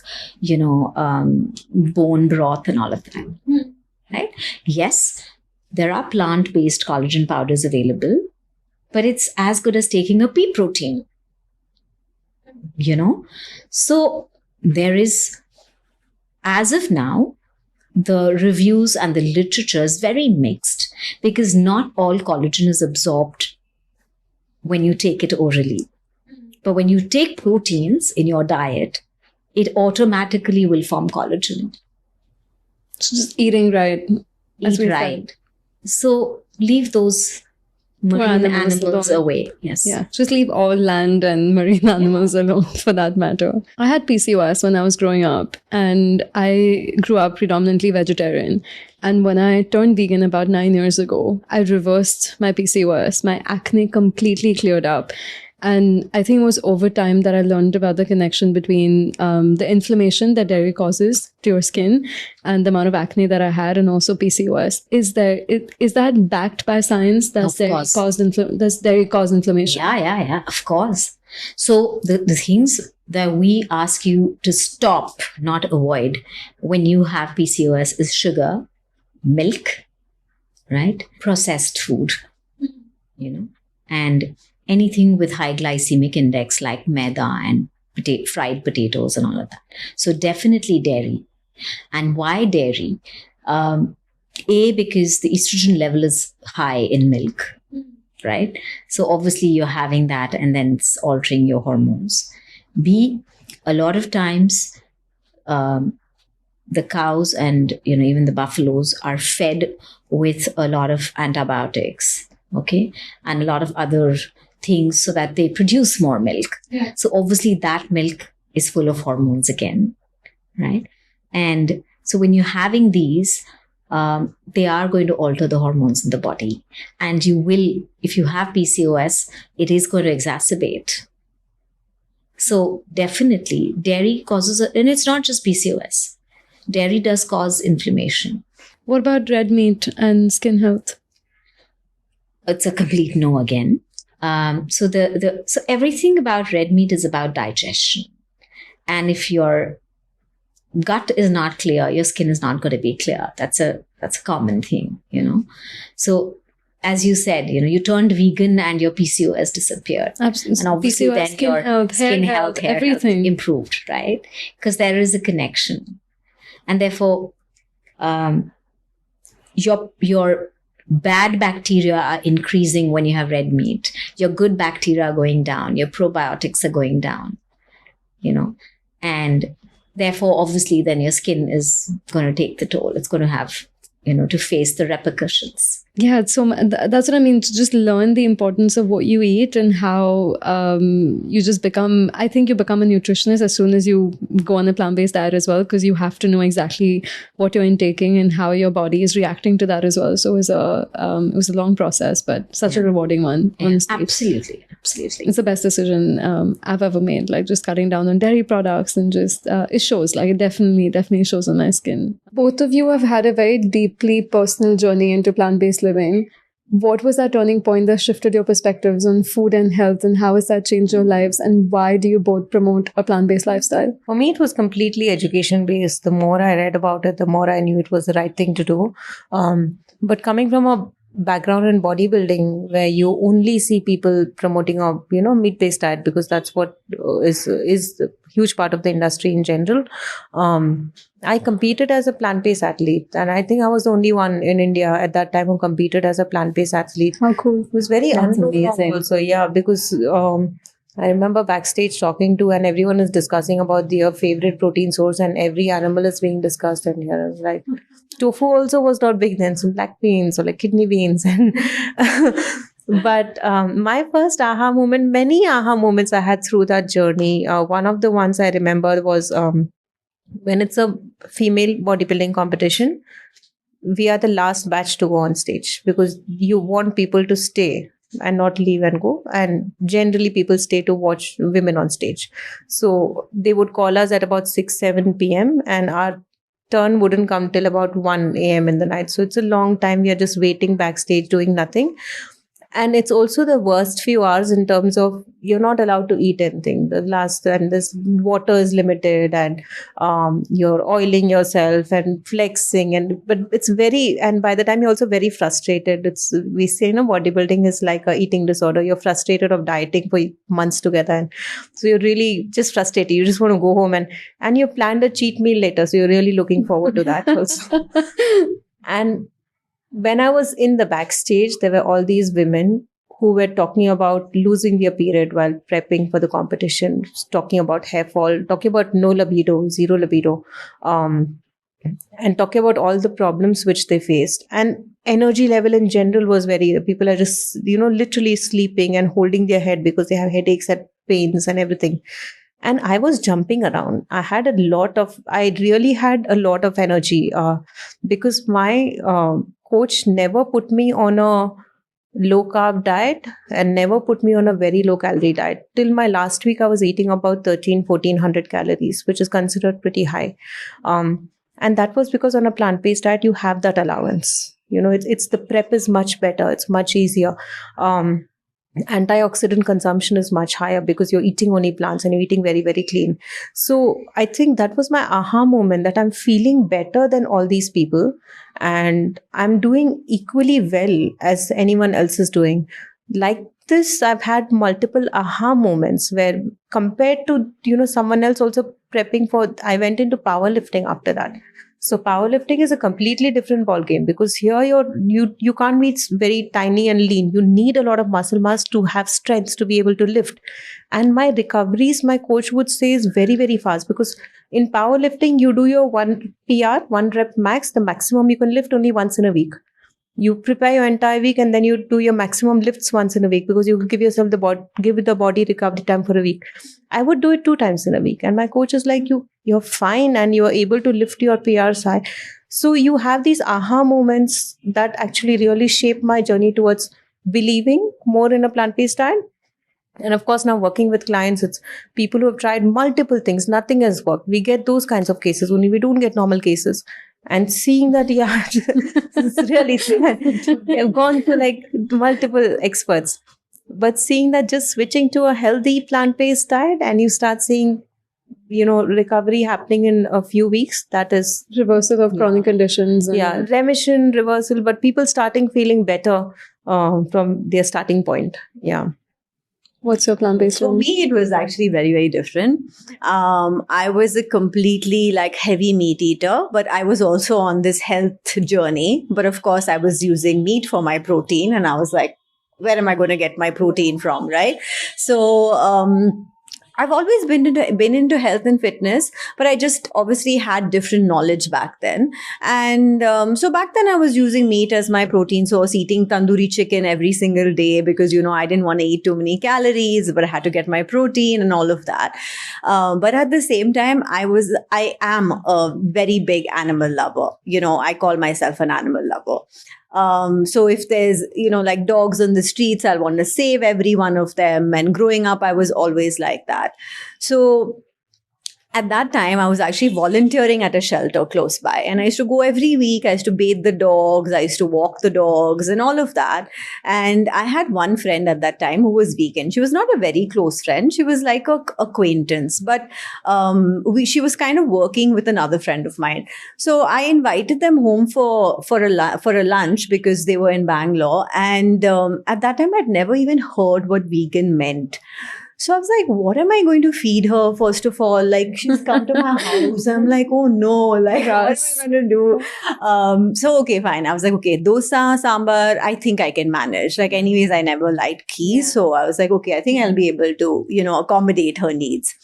bone broth and all of that. Right? Yes, there are plant-based collagen powders available, but it's as good as taking a pea protein. So there is, as of now, the reviews and the literature is very mixed, because not all collagen is absorbed when you take it orally. But when you take proteins in your diet, it automatically will form collagen. So just eating right. As Eat we right. said. So leave those marine animals away. Yes. Yeah, just leave all land and marine animals alone, for that matter. I had PCOS when I was growing up, and I grew up predominantly vegetarian. And when I turned vegan about 9 years ago, I reversed my PCOS. My acne completely cleared up. And I think it was over time that I learned about the connection between the inflammation that dairy causes to your skin and the amount of acne that I had, and also PCOS. Is that backed by science? Does dairy cause inflammation? Yeah, of course. So the things that we ask you to stop, not avoid, when you have PCOS is sugar, milk, right? Processed food, and anything with high glycemic index like maida and fried potatoes and all of that. So definitely dairy. And why dairy? Because the estrogen level is high in milk, right? So obviously you're having that, and then it's altering your hormones. B, a lot of times the cows and even the buffaloes are fed with a lot of antibiotics, okay, and a lot of other things so that they produce more milk. Yeah. So obviously that milk is full of hormones again, right? And so when you're having these, they are going to alter the hormones in the body. And you will, if you have PCOS, it is going to exacerbate. So definitely dairy causes, and it's not just PCOS. Dairy does cause inflammation. What about red meat and skin health? It's a complete no again. So everything about red meat is about digestion. And if your gut is not clear, your skin is not going to be clear. That's a common thing, So as you said, you turned vegan and your PCOS disappeared. Absolutely. And obviously PCOS, then skin health, skin hair health, hair everything health improved, right? Because there is a connection. And therefore, your bad bacteria are increasing when you have red meat. Your good bacteria are going down. Your probiotics are going down, and therefore, obviously, then your skin is going to take the toll. It's going to have, to face the repercussions. Yeah, so that's what I mean. To just learn the importance of what you eat and how you just become, I think you become a nutritionist as soon as you go on a plant-based diet as well, because you have to know exactly what you're intaking and how your body is reacting to that as well. So it was a long process, but such a rewarding one, honestly. Absolutely. It's the best decision I've ever made, like just cutting down on dairy products, and just, it shows, like it definitely shows on my skin. Both of you have had a very deeply personal journey into plant-based living. What was that turning point that shifted your perspectives on food and health, and how has that changed your lives, and why do you both promote a plant-based lifestyle? For me, it was completely education based. The more I read about it, the more I knew it was the right thing to do. But coming from a background in bodybuilding, where you only see people promoting a meat based diet, because that's what is a huge part of the industry in general. I competed as a plant-based athlete, and I think I was the only one in India at that time who competed as a plant-based athlete. How cool. It was very That's unknown amazing. also, yeah, because I remember backstage talking to, and everyone is discussing about their favorite protein source, and every animal is being discussed. And here I was like, tofu also was not big then, some black beans or like kidney beans. And but my first aha moment, many aha moments I had through that journey. One of the ones I remember was when it's a female bodybuilding competition, we are the last batch to go on stage, because you want people to stay and not leave and go. And generally people stay to watch women on stage. So they would call us at about 6-7 p.m. and our turn wouldn't come till about 1 a.m. in the night. So it's a long time. We are just waiting backstage doing nothing. And it's also the worst few hours in terms of you're not allowed to eat anything. And this water is limited, and you're oiling yourself and flexing, but it's and by the time you're also very frustrated. We say, bodybuilding is like a eating disorder. You're frustrated of dieting for months together, and so you're really just frustrated. You just want to go home, and you planned a cheat meal later, so you're really looking forward to that also. And when I was in the backstage, there were all these women who were talking about losing their period while prepping for the competition, talking about hair fall, talking about no libido, zero libido, and talking about all the problems which they faced. And energy level in general was people are just, literally sleeping and holding their head because they have headaches and pains and everything. And I was jumping around. I really had a lot of energy because my coach never put me on a low carb diet and never put me on a very low calorie diet. Till my last week, I was eating about 1,400 calories, which is considered pretty high. And that was because on a plant-based diet, you have that allowance. It's the prep is much better. It's much easier. Antioxidant consumption is much higher because you're eating only plants and you're eating very, very clean. So I think that was my aha moment, that I'm feeling better than all these people and I'm doing equally well as anyone else is doing. Like this, I've had multiple aha moments where compared to, someone else also prepping I went into powerlifting after that. So powerlifting is a completely different ballgame, because here you can't be very tiny and lean. You need a lot of muscle mass to have strength to be able to lift. And my recoveries, my coach would say, is very, very fast, because in powerlifting, you do your 1 PR, 1 rep max, the maximum you can lift only once in a week. You prepare your entire week and then you do your maximum lifts once in a week, because you give yourself give the body recovery time for a week. I would do it 2 times in a week. And my coach is like, you're fine and you're able to lift your PRs high. So you have these aha moments that actually really shape my journey towards believing more in a plant-based diet. And of course, now working with clients, it's people who have tried multiple things. Nothing has worked. We get those kinds of cases only. We don't get normal cases. And seeing that, it's really, I've gone to like multiple experts. But seeing that just switching to a healthy plant-based diet and you start seeing, recovery happening in a few weeks, that is reversal of chronic conditions. Remission, reversal, but people starting feeling better from their starting point. Yeah. What's your plant-based For journey? me, it was actually very, very different. I was a completely heavy meat eater, but I was also on this health journey. But of course, I was using meat for my protein, and I was like, where am I going to get my protein from, right? So I've always been into health and fitness, but I just obviously had different knowledge back then. And so back then I was using meat as my protein source, eating tandoori chicken every single day because, I didn't want to eat too many calories, but I had to get my protein and all of that. But at the same time, I am a very big animal lover. I call myself an animal lover. So if there's, like dogs on the streets, I'll want to save every one of them. And growing up, I was always like that. So at that time, I was actually volunteering at a shelter close by. And I used to go every week. I used to bathe the dogs. I used to walk the dogs and all of that. And I had one friend at that time who was vegan. She was not a very close friend. She was like a acquaintance, but she was kind of working with another friend of mine. So I invited them home for a lunch because they were in Bangalore. And at that time, I'd never even heard what vegan meant. So I was like, what am I going to feed her, first of all? Like, she's come to my house. I'm like, oh no, like, what am I going to do? So, okay, fine. I was like, okay, dosa, sambar, I think I can manage. Like, anyways, I never liked ghee. So I was like, okay, I think I'll be able to, accommodate her needs.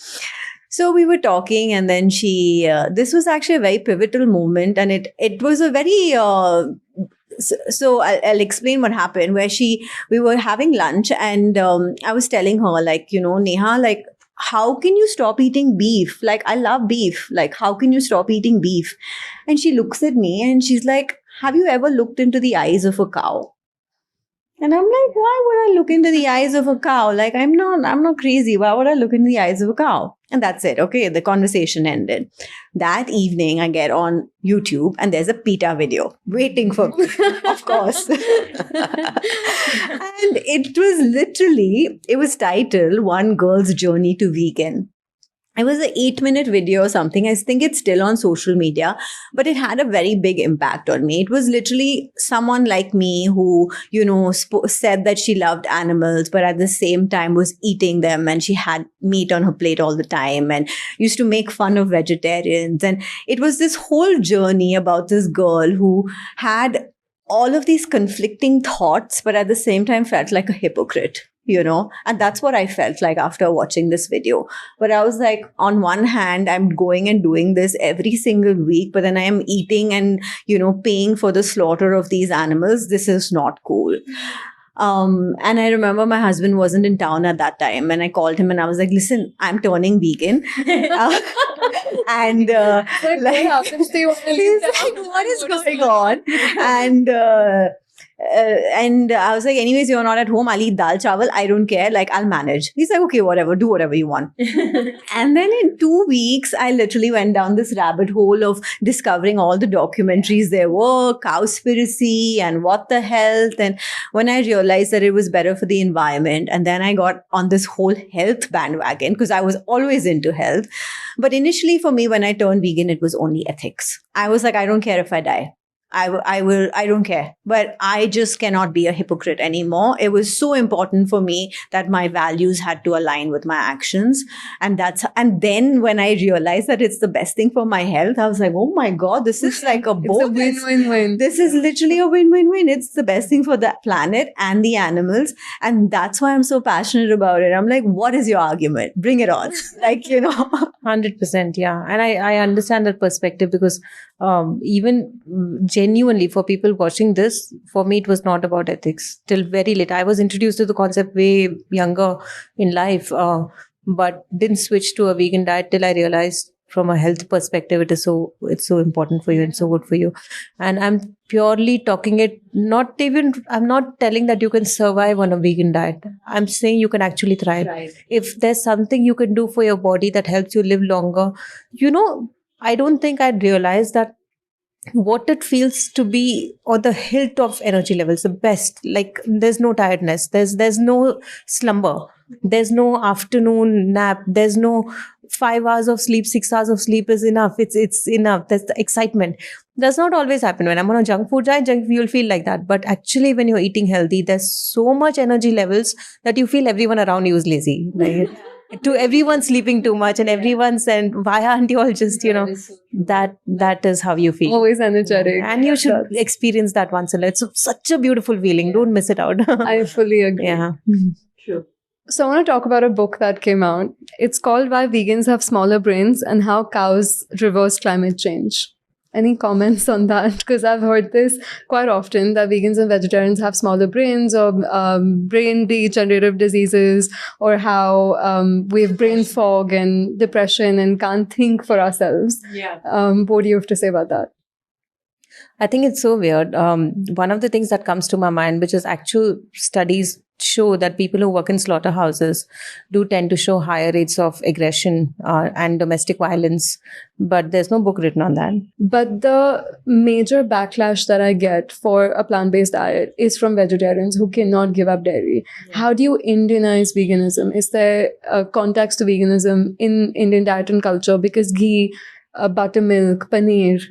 So we were talking, and then this was actually a very pivotal moment, and it was a very, so I'll explain what happened, where we were having lunch, and I was telling her, like, Neha, like, how can you stop eating beef? Like, I love beef. Like, how can you stop eating beef? And she looks at me and she's like, have you ever looked into the eyes of a cow? And I'm like, why would I look into the eyes of a cow? Like, I'm not crazy. Why would I look into the eyes of a cow? And that's it. Okay. The conversation ended. That evening, I get on YouTube and there's a PETA video waiting for me, of course. And it was titled One Girl's Journey to Vegan. It was an 8-minute video or something. I think it's still on social media, but it had a very big impact on me. It was literally someone like me who, said that she loved animals, but at the same time was eating them, and she had meat on her plate all the time and used to make fun of vegetarians. And it was this whole journey about this girl who had all of these conflicting thoughts, but at the same time felt like a hypocrite. And that's what I felt like after watching this video. But I was like, on one hand, I'm going and doing this every single week, but then I am eating and, paying for the slaughter of these animals. This is not cool. And I remember my husband wasn't in town at that time, and I called him and I was like, listen, I'm turning vegan. And like, he's like, what is going on? And I was like, anyways, you're not at home. I'll eat dal chawal. I don't care. Like, I'll manage. He's like, okay, whatever. Do whatever you want. And then in 2 weeks, I literally went down this rabbit hole of discovering all the documentaries there were, Cowspiracy and What the Health. And when I realized that it was better for the environment, and then I got on this whole health bandwagon because I was always into health. But initially for me, when I turned vegan, it was only ethics. I was like, I don't care if I die. I don't care, but I just cannot be a hypocrite anymore. It was so important for me that my values had to align with my actions. And then when I realized that it's the best thing for my health, I was like, oh my God, this is like a both. It's a win-win-win. This is literally a win-win-win. It's the best thing for the planet and the animals. And that's why I'm so passionate about it. I'm like, what is your argument? Bring it on. 100%. Yeah. And I understand that perspective because even genuinely for people watching this, for me, it was not about ethics till very late. I was introduced to the concept way younger in life, but didn't switch to a vegan diet till I realized from a health perspective, it's so important for you and so good for you. And I'm purely talking it, I'm not telling that you can survive on a vegan diet. I'm saying you can actually thrive. Right. If there's something you can do for your body that helps you live longer, I don't think I'd realize that what it feels to be on the hilt of energy levels, the best. Like, there's no tiredness, there's no slumber, there's no afternoon nap, there's no 5 hours of sleep, 6 hours of sleep is enough. It's enough. That's the excitement. Does not always happen. When I'm on a junk food diet, you'll feel like that. But actually, when you're eating healthy, there's so much energy levels that you feel everyone around you is lazy. Like, to everyone sleeping too much, and everyone's and why aren't you all just that is how you feel. Always energetic. And you should experience that once in a life. It's such a beautiful feeling. Don't miss it out. I fully agree. Yeah. True. So I want to talk about a book that came out. It's called Why Vegans Have Smaller Brains and How Cows Reverse Climate Change. Any comments on that? Because I've heard this quite often, that vegans and vegetarians have smaller brains, or brain degenerative diseases, or how we have brain fog and depression and can't think for ourselves. Yeah. What do you have to say about that? I think it's so weird. One of the things that comes to my mind, which is actual studies show that people who work in slaughterhouses do tend to show higher rates of aggression and domestic violence, but there's no book written on that. But the major backlash that I get for a plant-based diet is from vegetarians who cannot give up dairy. How do you Indianize veganism? Is there a context to veganism in Indian diet and culture? Because ghee, buttermilk, paneer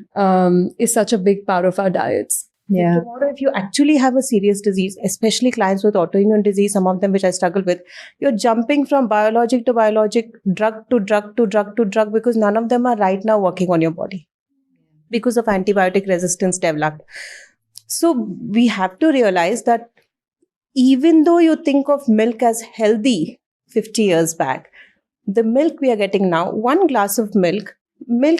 is such a big part of our diets. Yeah. Tomorrow, if you actually have a serious disease, especially clients with autoimmune disease, some of them which I struggle with, you're jumping from biologic to biologic, drug to drug to drug to drug, because none of them are right now working on your body because of antibiotic resistance developed. So we have to realize that even though you think of milk as healthy 50 years back, the milk we are getting now, one glass of milk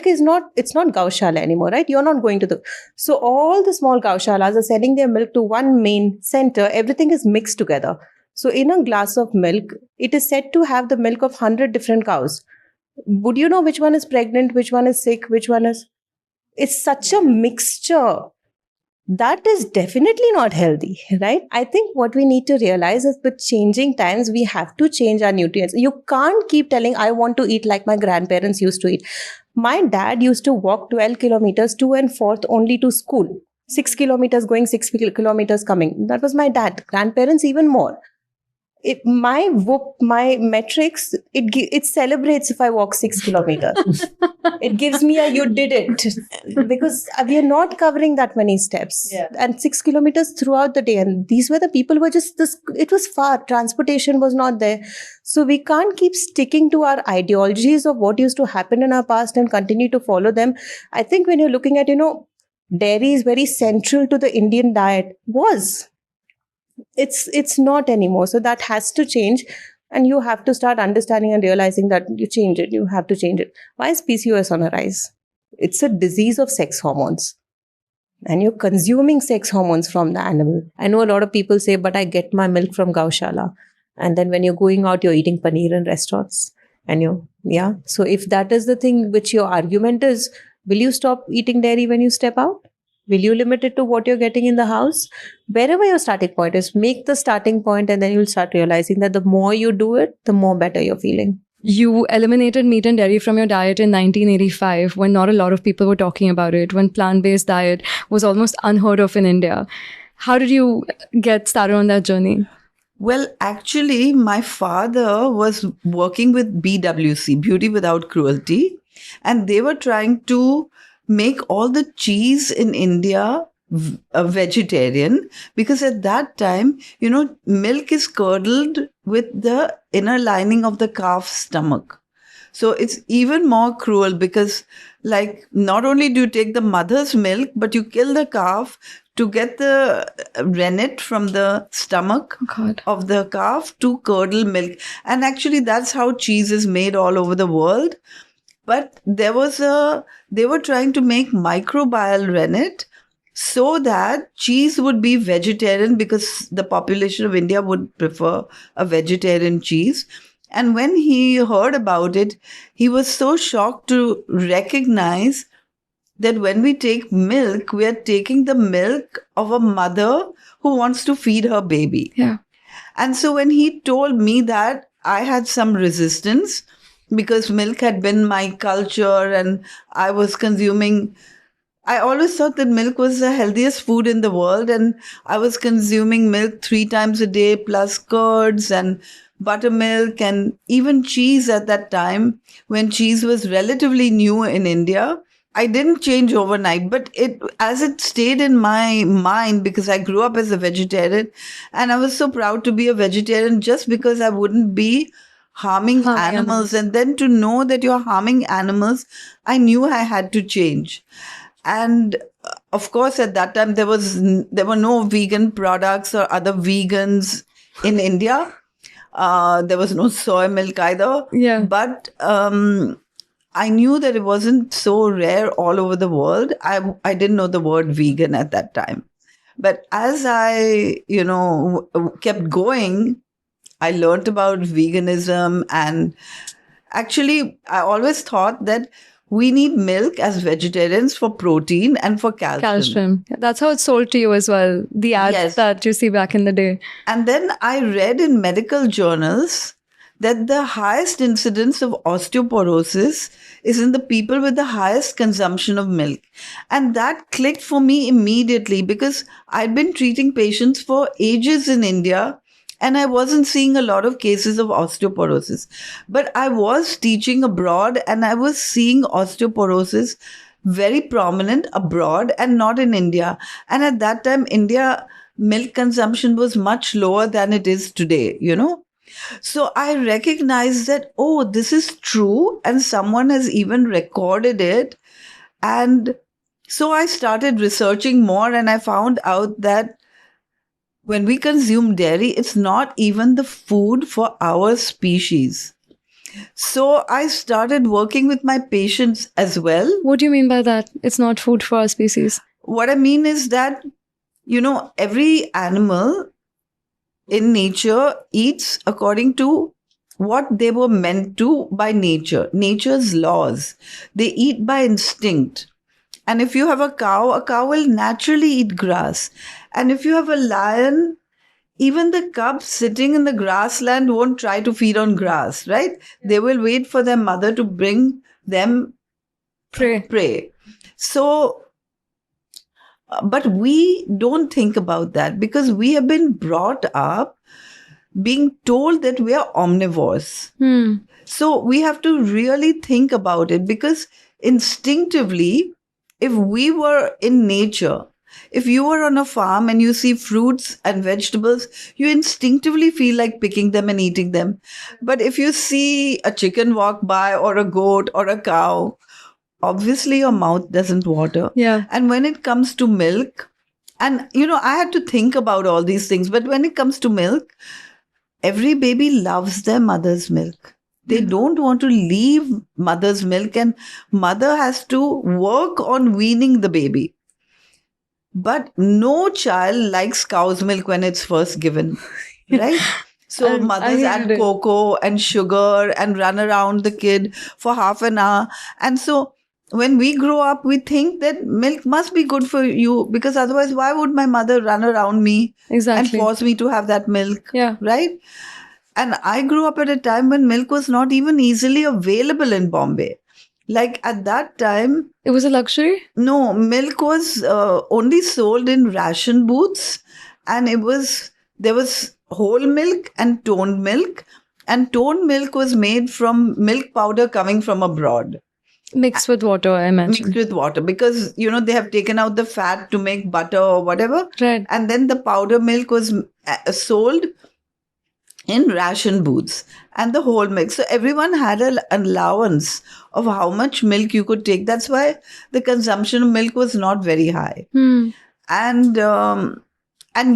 is not, it's not Gaushala anymore, right? You're not going to so all the small Gaushalas are sending their milk to one main center. Everything is mixed together. So in a glass of milk, it is said to have the milk of 100 different cows. Would you know which one is pregnant, which one is sick, which one is... It's such a mixture. That is definitely not healthy, right? I think what we need to realize is with changing times, we have to change our nutrients. You can't keep telling, I want to eat like my grandparents used to eat. My dad used to walk 12 kilometers to and forth only to school. 6 kilometers going, 6 kilometers coming. That was my dad. Grandparents even more. My metrics, it celebrates if I walk 6 kilometers. It gives me a you did it, because we are not covering that many steps. Yeah. And 6 kilometers throughout the day. And these were the people who were just this. It was far. Transportation was not there. So we can't keep sticking to our ideologies of what used to happen in our past and continue to follow them. I think when you're looking at, dairy is very central to the Indian diet. It's not anymore. So that has to change. And you have to start understanding and realizing that you change it. You have to change it. Why is PCOS on a rise? It's a disease of sex hormones. And you're consuming sex hormones from the animal. I know a lot of people say, but I get my milk from Gaushala. And then when you're going out, you're eating paneer in restaurants. And so if that is the thing which your argument is, will you stop eating dairy when you step out? Will you limit it to what you're getting in the house? Wherever your starting point is, make the starting point, and then you'll start realizing that the more you do it, the more better you're feeling. You eliminated meat and dairy from your diet in 1985 when not a lot of people were talking about it, when plant-based diet was almost unheard of in India. How did you get started on that journey? Well, actually, my father was working with BWC, Beauty Without Cruelty, and they were trying to make all the cheese in India vegetarian, because at that time, milk is curdled with the inner lining of the calf's stomach. So it's even more cruel because, not only do you take the mother's milk, but you kill the calf to get the rennet from the stomach of the calf to curdle milk. And actually, that's how cheese is made all over the world. But they were trying to make microbial rennet so that cheese would be vegetarian, because the population of India would prefer a vegetarian cheese. And when he heard about it, he was so shocked to recognize that when we take milk, we are taking the milk of a mother who wants to feed her baby. Yeah. And so when he told me that, I had some resistance, because milk had been my culture and I was consuming. I always thought that milk was the healthiest food in the world, and I was consuming milk 3 times a day, plus curds and buttermilk and even cheese at that time, when cheese was relatively new in India. I didn't change overnight, but as it stayed in my mind, because I grew up as a vegetarian, and I was so proud to be a vegetarian just because I wouldn't be harming animals. And then to know that you're harming animals, I knew I had to change. And of course, at that time, there were no vegan products or other vegans in India. There was no soy milk either. Yeah. But I knew that it wasn't so rare all over the world. I didn't know the word vegan at that time. But as I, kept going, I learned about veganism. And actually, I always thought that we need milk as vegetarians for protein and for Calcium. That's how it's sold to you as well. The ads Yes. that you see back in the day. And then I read in medical journals that the highest incidence of osteoporosis is in the people with the highest consumption of milk. And that clicked for me immediately because I'd been treating patients for ages in India and I wasn't seeing a lot of cases of osteoporosis. But I was teaching abroad and I was seeing osteoporosis very prominent abroad and not in India. And at that time, India milk consumption was much lower than it is today, you know. So I recognized that, oh, this is true, and someone has even recorded it. And so I started researching more, and I found out that when we consume dairy, it's not even the food for our species. So I started working with my patients as well. What do you mean by that? It's not food for our species. What I mean is that, you know, every animal in nature eats according to what they were meant to by nature, nature's laws. They eat by instinct. And if you have a cow will naturally eat grass. And if you have a lion, even the cubs sitting in the grassland won't try to feed on grass, right? They will wait for their mother to bring them prey. So, but we don't think about that because we have been brought up being told that we are omnivores. So we have to really think about it because instinctively, if we were in nature, if you were on a farm and you see fruits and vegetables, you instinctively feel like picking them and eating them. But if you see a chicken walk by or a goat or a cow, obviously your mouth doesn't water. Yeah. And when it comes to milk, and you know, I had to think about all these things, but when it comes to milk, every baby loves their mother's milk. They don't want to leave mother's milk, and mother has to work on weaning the baby. But no child likes cow's milk when it's first given, right? So mothers add cocoa and sugar and run around the kid for half an hour. And so when we grow up, we think that milk must be good for you because otherwise, why would my mother run around me and force me to have that milk? Yeah. Right? And I grew up at a time when milk was not even easily available in Bombay. Like at that time, it was a luxury? No, milk was only sold in ration booths, and there was whole milk and toned milk, and toned milk was made from milk powder coming from abroad. Mixed with water, I imagine. Mixed with water because, you know, they have taken out the fat to make butter or whatever. Right. And then the powder milk was sold in ration booths and the whole milk. So everyone had an allowance of how much milk you could take. That's why the consumption of milk was not very high. And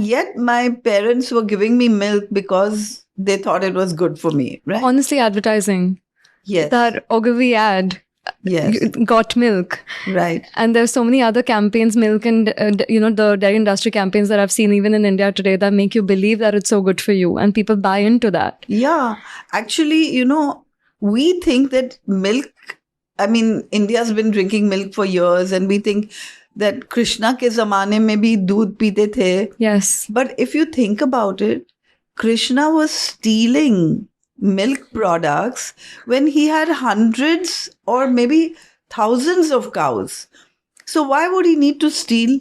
yet my parents were giving me milk because they thought it was good for me, right? Honestly, advertising. Yes. That Ogilvy ad. Yes. Got milk. Right. And there's so many other campaigns, milk and, the dairy industry campaigns that I've seen even in India today that make you believe that it's so good for you. And people buy into that. Yeah. Actually, you know, we think that milk, I mean, India's been drinking milk for years and we think that Krishna ke zamane mein bhi doodh peete the. Yes. But if you think about it, Krishna was stealing milk products when he had hundreds or maybe thousands of cows. So why would he need to steal?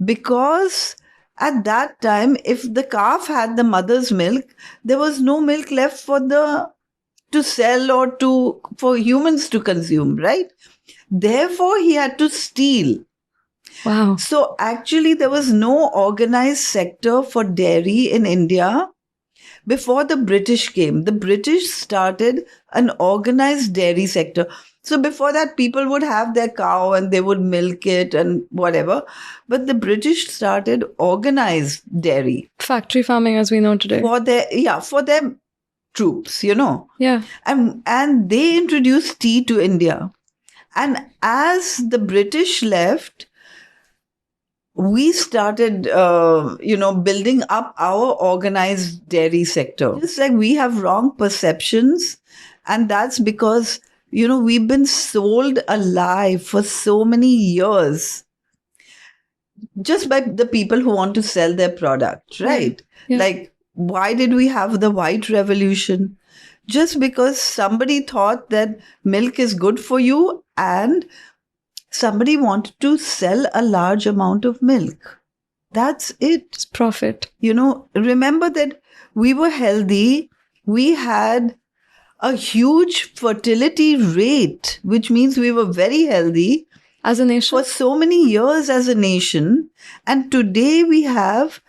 Because at that time, if the calf had the mother's milk, there was no milk left to sell or for humans to consume, right? Therefore, he had to steal. Wow. So actually, there was no organized sector for dairy in India. Before the British came, the British started an organized dairy sector. So before that, people would have their cow and they would milk it and whatever. But the British started organized dairy. Factory farming as we know today. For their troops, you know. Yeah. And they introduced tea to India. And as the British left, we started, building up our organized dairy sector. It's like we have wrong perceptions. And that's because, we've been sold a lie for so many years just by the people who want to sell their product, right? Yeah. Like, why did we have the white revolution? Just because somebody thought that milk is good for you and somebody wanted to sell a large amount of milk. That's it. It's profit. Remember that we were healthy. We had a huge fertility rate, which means we were very healthy As a nation? for so many years as a nation. And today we have,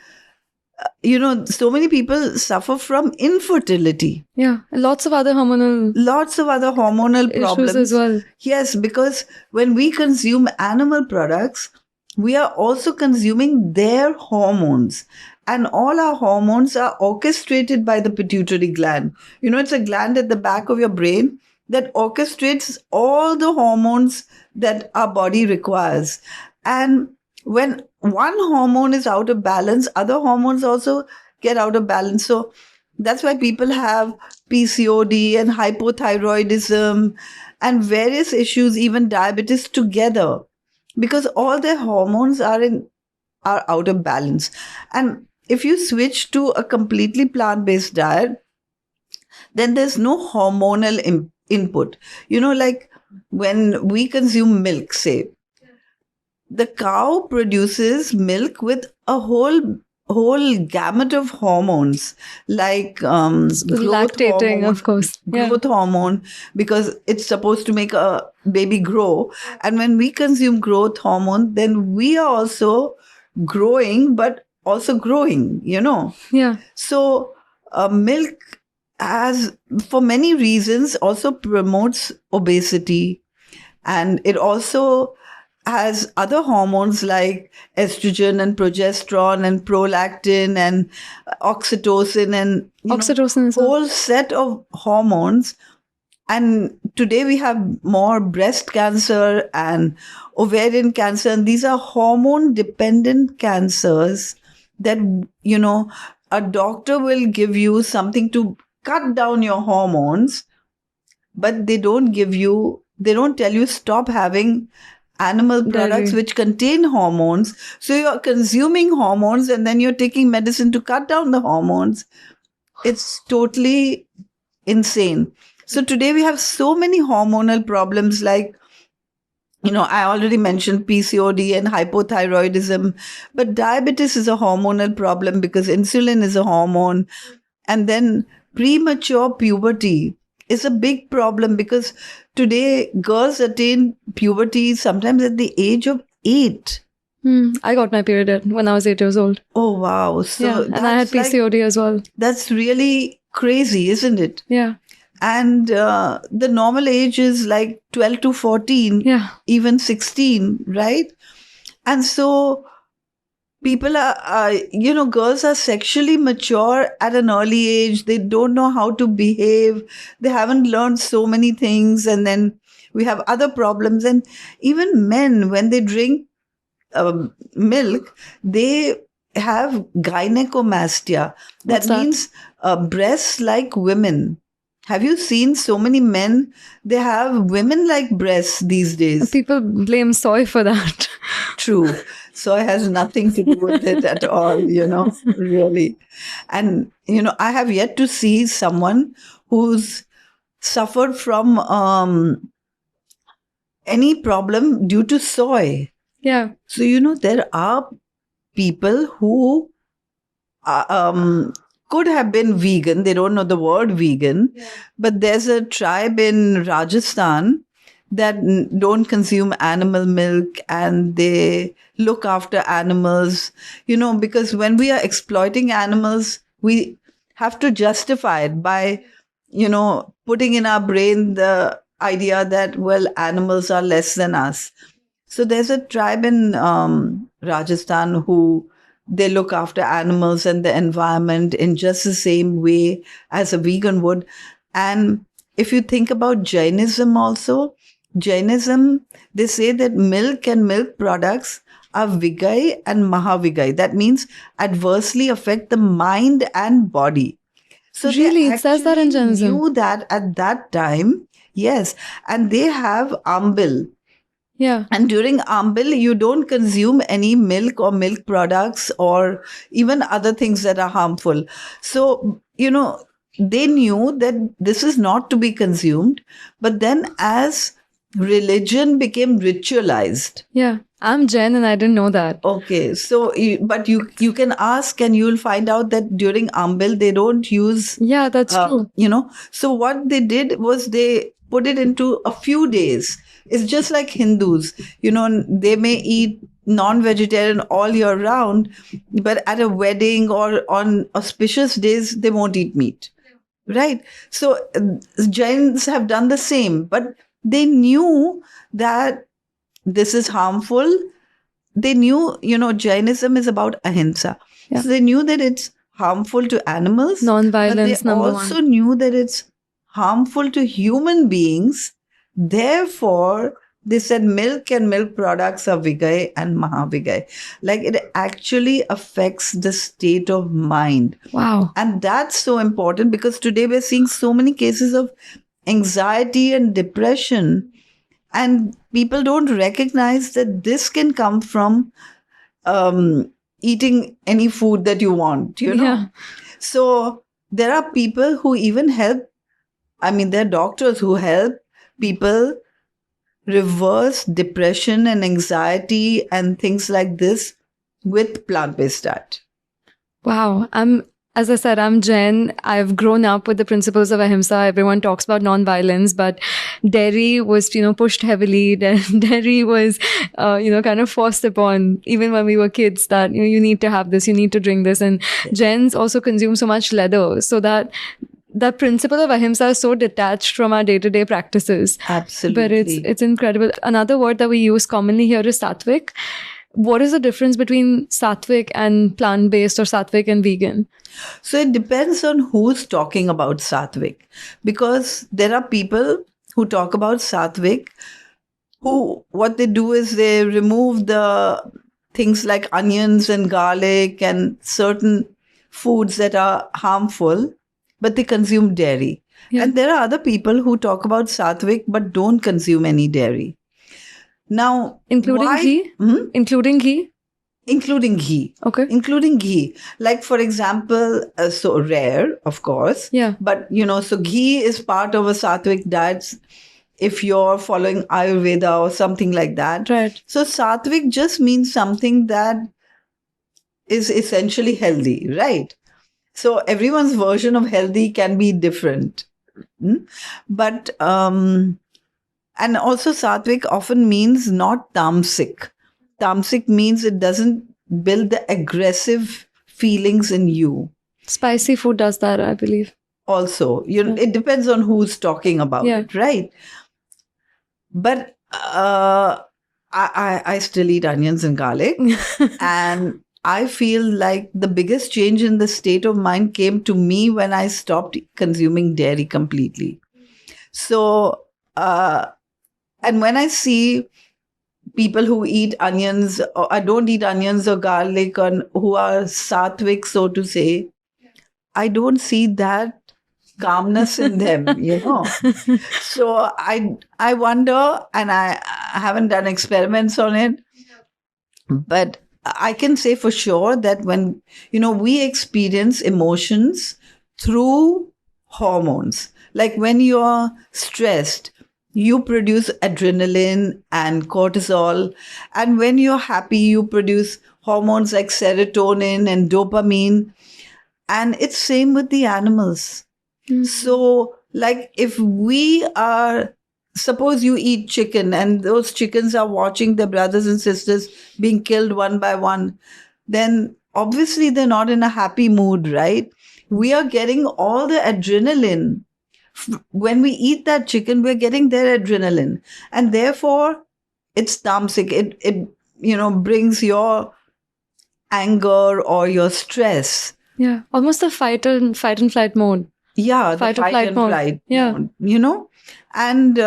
so many people suffer from infertility. Yeah. Lots of other hormonal Lots of other hormonal problems issues as well. Yes, because when we consume animal products, we are also consuming their hormones. And all our hormones are orchestrated by the pituitary gland. It's a gland at the back of your brain that orchestrates all the hormones that our body requires. And when one hormone is out of balance, other hormones also get out of balance. So that's why people have PCOD and hypothyroidism and various issues, even diabetes together, because all their hormones are out of balance. And if you switch to a completely plant-based diet, then there's no hormonal input. Like when we consume milk, say, the cow produces milk with a whole gamut of hormones, like growth Lactating, hormone, of course. Yeah. growth hormone, because it's supposed to make a baby grow. And when we consume growth hormone, then we are also growing, but also growing, Yeah. So milk has, for many reasons, also promotes obesity. And it also has other hormones like estrogen and progesterone and prolactin and oxytocin and Oxytocin as well. whole set of hormones. And today we have more breast cancer and ovarian cancer, and these are hormone dependent cancers that a doctor will give you something to cut down your hormones, but they don't tell you stop having animal products Dairy. which contain hormones. So you're consuming hormones and then you're taking medicine to cut down the hormones. It's totally insane. So today we have so many hormonal problems, like, I already mentioned PCOD and hypothyroidism, but diabetes is a hormonal problem because insulin is a hormone. And then premature puberty is a big problem because today girls attain puberty sometimes at the age of 8. I got my period when I was 8 years old. Oh, wow. So Yeah. And I had that's PCOD as well. that's really crazy, isn't it? Yeah. And the normal age is like 12 to 14, Yeah. even 16, right? And so people are, girls are sexually mature at an early age. They don't know how to behave. They haven't learned so many things. And then we have other problems. And even men, when they drink milk, they have gynecomastia. What's That that? means breasts like women. Have you seen so many men? They have women-like breasts these days. People blame soy for that. True. Soy has nothing to do with it at all, really. And, I have yet to see someone who's suffered from any problem due to soy. Yeah. So, there are people who could have been vegan. They don't know the word vegan. Yeah. But there's a tribe in Rajasthan that don't consume animal milk and they look after animals, because when we are exploiting animals, we have to justify it by, putting in our brain the idea that, well, animals are less than us. So there's a tribe in Rajasthan who they look after animals and the environment in just the same way as a vegan would. And if you think about Jainism also, they say that milk and milk products are vigai and mahavigai. That means adversely affect the mind and body. So Really? they It says that in actually Jainism? knew that at that time. Yes. And they have ambil. Yeah. And during ambil, you don't consume any milk or milk products or even other things that are harmful. So, they knew that this is not to be consumed. But then as religion became ritualized, Yeah. I'm Jen and I didn't know that. okay, so but you can ask and you'll find out that during ambil they don't use Yeah, that's true. So what they did was they put it into a few days. It's just like Hindus, they may eat non-vegetarian all year round, but at a wedding or on auspicious days they won't eat meat, right? So Jains have done the same, but they knew that this is harmful. They knew, Jainism is about ahimsa. Yeah. So they knew that it's harmful to animals. Non-violence, but they number also one. knew that it's harmful to human beings. Therefore, they said milk and milk products are vigay and mahavigay. Like it actually affects the state of mind. Wow. And that's so important because today we're seeing so many cases of anxiety and depression. And people don't recognize that this can come from eating any food that you want, Yeah. So there are people who even help. I mean, there are doctors who help people reverse depression and anxiety and things like this with plant-based diet. Wow. As I said, I'm Jen. I've grown up with the principles of ahimsa. Everyone talks about non-violence, but dairy was, pushed heavily. Dairy was, kind of forced upon, even when we were kids, that, you need to have this, you need to drink this. And Jen's also consumed so much leather, so that principle of ahimsa is so detached from our day-to-day practices. Absolutely. But it's incredible. Another word that we use commonly here is sattvic. What is the difference between sattvic and plant-based or sattvic and vegan? So it depends on who's talking about sattvic, because there are people who talk about sattvic who, what they do is they remove the things like onions and garlic and certain foods that are harmful, but they consume dairy. Yeah. And there are other people who talk about sattvic but don't consume any dairy. Now, Including why- ghee? Hmm? Including ghee? Including ghee. Okay. Including ghee. Like, for example, so rare, of course. Yeah. But, so ghee is part of a sattvic diet if you're following Ayurveda or something like that. Right. So sattvic just means something that is essentially healthy, right? So everyone's version of healthy can be different. But, and also sattvic often means not tamasic. Tamasic means it doesn't build the aggressive feelings in you. Spicy food does that, I believe. Also, it depends on who's talking about it, right? But I still eat onions and garlic. And I feel like the biggest change in the state of mind came to me when I stopped consuming dairy completely. So, and when I see people who eat onions, or I don't eat onions or garlic, and who are sattvic, so to say, I don't see that calmness in them, So I wonder, and I haven't done experiments on it, but I can say for sure that when, we experience emotions through hormones, like when you're stressed, you produce adrenaline and cortisol. And when you're happy, you produce hormones like serotonin and dopamine. And it's same with the animals. Mm-hmm. So, like if we are, suppose you eat chicken and those chickens are watching their brothers and sisters being killed one by one, then obviously they're not in a happy mood, right? We are getting all the adrenaline. When we eat that chicken, we're getting their adrenaline. And therefore, it's tamasic. It brings your anger or your stress. Yeah, almost a fight and flight mode. Yeah, fight the or flight mode. Mode, and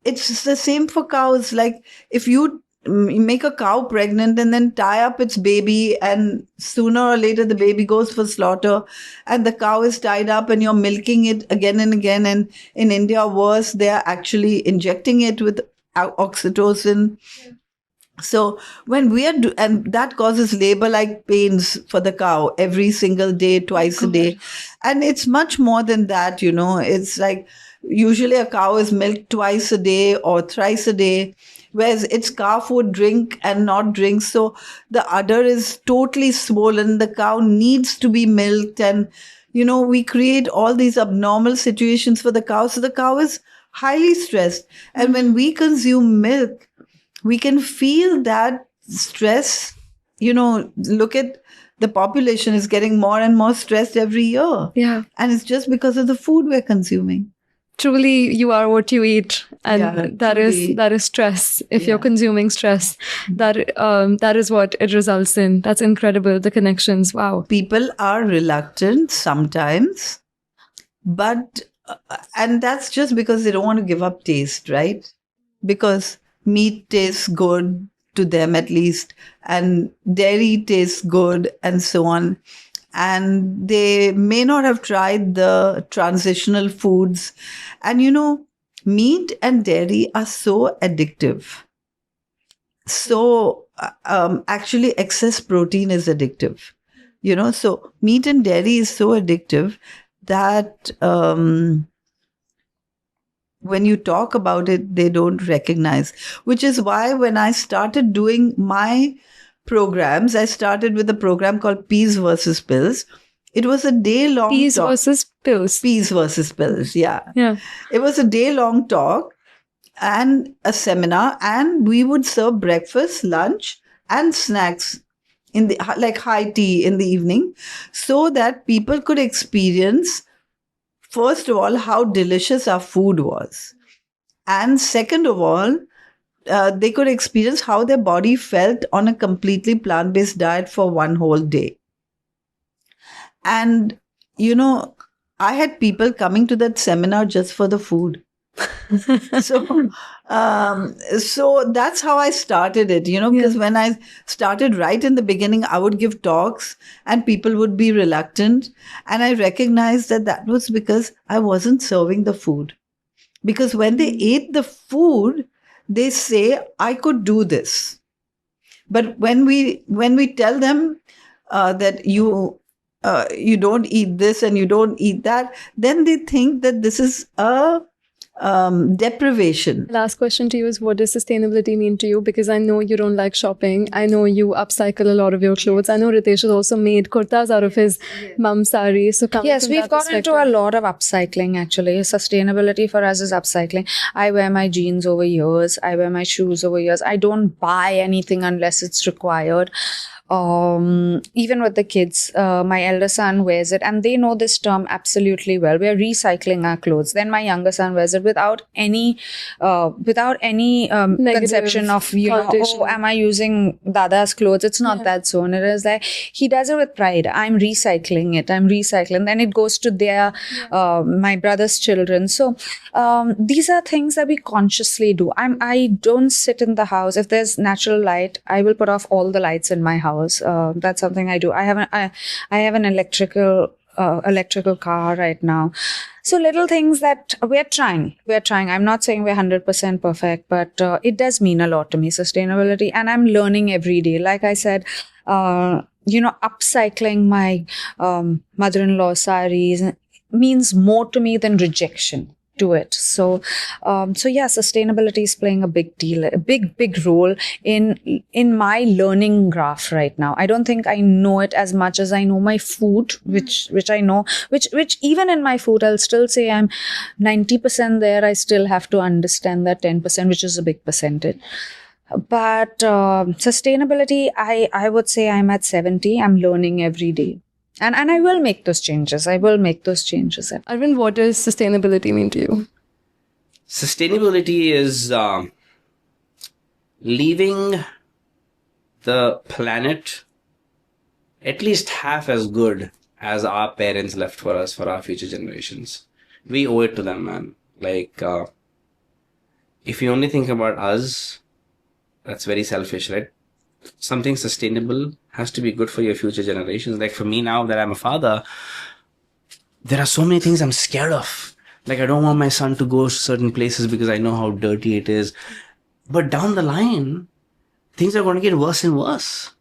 it's the same for cows. Like if you make a cow pregnant and then tie up its baby, and sooner or later the baby goes for slaughter and the cow is tied up and you're milking it again and again. And in India, worse, they're actually injecting it with oxytocin. So when we are and that causes labor like pains for the cow every single day, twice a day. And it's much more than that, it's like usually a cow is milked twice a day or thrice a day, whereas it's cow food, drink and not drink. So the udder is totally swollen. The cow needs to be milked, and we create all these abnormal situations for the cow. So the cow is highly stressed. And when we consume milk, we can feel that stress. Look at the population is getting more and more stressed every year. Yeah. And it's just because of the food we're consuming. Truly, you are what you eat, and Yeah, that is stress. If you're consuming stress, that is what it results in. That's incredible. The connections. Wow. People are reluctant sometimes, but and that's just because they don't want to give up taste, right? Because meat tastes good to them at least, and dairy tastes good, and so on. And they may not have tried the transitional foods. And meat and dairy are so addictive. So actually excess protein is addictive. So meat and dairy is so addictive that when you talk about it, they don't recognize. Which is why when I started doing my programs, I started with a program called Peas versus Pills. It was a day-long Peas talk. versus pills. Peas versus Pills, yeah. Yeah. It was a day-long talk and a seminar, and we would serve breakfast, lunch, and snacks in the like high tea in the evening, so that people could experience, first of all, how delicious our food was, and second of all, they could experience how their body felt on a completely plant-based diet for one whole day. And, I had people coming to that seminar just for the food. So that's how I started it, because when I started right in the beginning, I would give talks and people would be reluctant. And I recognized that was because I wasn't serving the food. Because when they ate the food, they say, I could do this. But when we tell them that you don't eat this and you don't eat that, then they think that this is a deprivation. Last question to you is, what does sustainability mean to you? Because I know you don't like shopping. I know you upcycle a lot of your clothes. I know Ritesh has also made kurtas out of his mum's sari. So yes, we've gone into a lot of upcycling actually. Sustainability for us is upcycling. I wear my jeans over years. I wear my shoes over years. I don't buy anything unless it's required. Even with the kids, my elder son wears it and they know this term absolutely well. We are recycling our clothes. Then my younger son wears it without any conception of, am I using Dada's clothes? It's not that so. And it is like, he does it with pride. I'm recycling it. Then it goes to their, my brother's children. So, these are things that we consciously do. I don't sit in the house. If there's natural light, I will put off all the lights in my house. That's something I do. I have an electrical car right now. So little things that we're trying. I'm not saying we're 100% perfect, but it does mean a lot to me, sustainability, and I'm learning every day. Like I said, upcycling my mother-in-law saris means more to me than rejection to it. So yeah, sustainability is playing a big deal, a big role in my learning graph right now. I don't think I know it as much as I know my food, which I know, which even in my food, I'll still say I'm 90% there. I still have to understand that 10%, which is a big percentage. But sustainability, I would say I'm at 70. I'm learning every day. And I will make those changes. Arvind, what does sustainability mean to you? Sustainability is leaving the planet at least half as good as our parents left for us, for our future generations. We owe it to them, man. Like, if you only think about us, that's very selfish, right? Something sustainable has to be good for your future generations. Like for me now that I'm a father, there are so many things I'm scared of. Like I don't want my son to go to certain places because I know how dirty it is. But down the line, things are going to get worse and worse.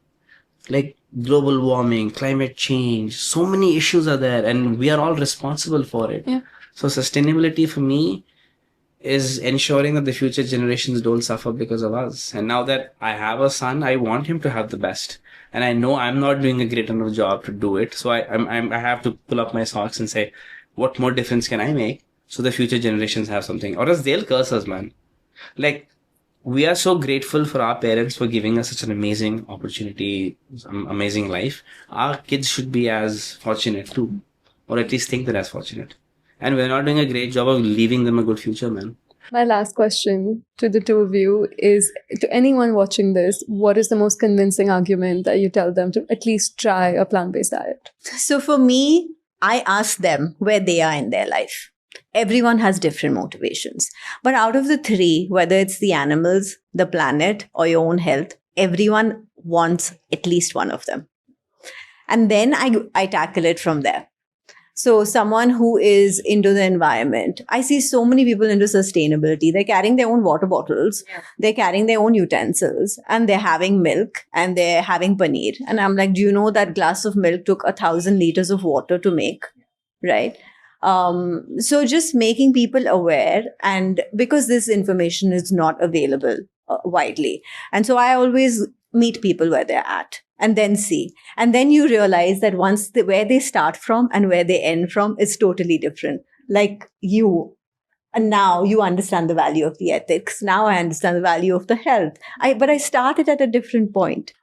Like global warming, climate change, so many issues are there and we are all responsible for it. Yeah. So sustainability for me is ensuring that the future generations don't suffer because of us. And now that I have a son, I want him to have the best. And I know I'm not doing a great enough job to do it. So I have to pull up my socks and say, what more difference can I make so the future generations have something? Or else they'll curse us, man. Like, we are so grateful for our parents for giving us such an amazing opportunity, amazing life. Our kids should be as fortunate too. Or at least think they're as fortunate. And we're not doing a great job of leaving them a good future, man. My last question to the two of you is, to anyone watching this, what is the most convincing argument that you tell them to at least try a plant-based diet? So for me, I ask them where they are in their life. Everyone has different motivations. But out of the three, whether it's the animals, the planet, or your own health, everyone wants at least one of them. And then I tackle it from there. So someone who is into the environment, I see so many people into sustainability. They're carrying their own water bottles, they're carrying their own utensils, and they're having milk and they're having paneer. And I'm like, do you know that glass of milk took 1,000 liters of water to make? Right? So just making people aware, and because this information is not available widely. And so I always meet people where they're at and then see. And then you realize that where they start from and where they end from is totally different. Like you, and now you understand the value of the ethics. Now I understand the value of the health. But I started at a different point.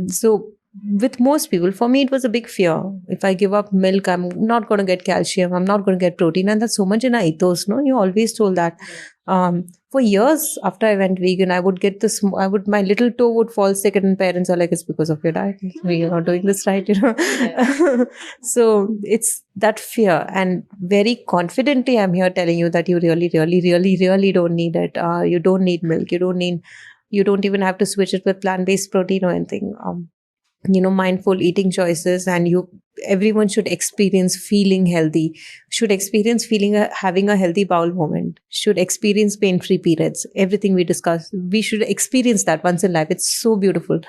So with most people, for me, it was a big fear. If I give up milk, I'm not going to get calcium. I'm not going to get protein. And that's so much in our ethos, no? You always told that. For years after I went vegan, I would get this, my little toe would fall sick and parents are like, it's because of your diet. We are not doing this right, you know. Yeah. So it's that fear. And very confidently, I'm here telling you that you really, really, really, really don't need it. You don't need milk. You don't even have to switch it with plant-based protein or anything. Mindful eating choices, and everyone should experience feeling healthy, should experience having a healthy bowel moment, should experience pain-free periods. Everything we discuss, we should experience that once in life. It's so beautiful.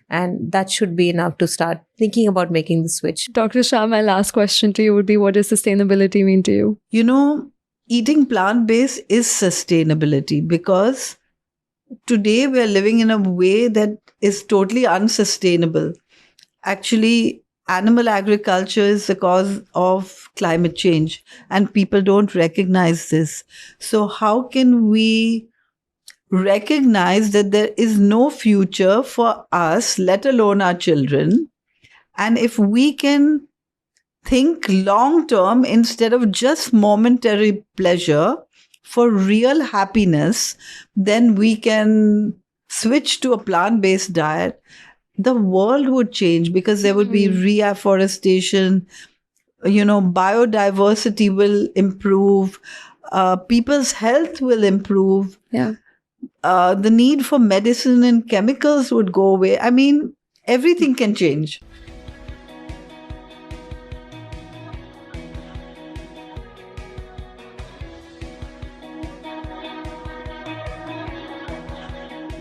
And that should be enough to start thinking about making the switch. Dr. Shah, my last question to you would be, what does sustainability mean to you? You know, eating plant-based is sustainability, because today we're living in a way that is totally unsustainable. Actually, animal agriculture is the cause of climate change, and people don't recognize this. So how can we recognize that there is no future for us, let alone our children? And if we can think long term instead of just momentary pleasure for real happiness, then we can switch to a plant-based diet. The world would change, because there would be reforestation, biodiversity will improve, people's health will improve. Yeah. The need for medicine and chemicals would go away. I mean, everything can change.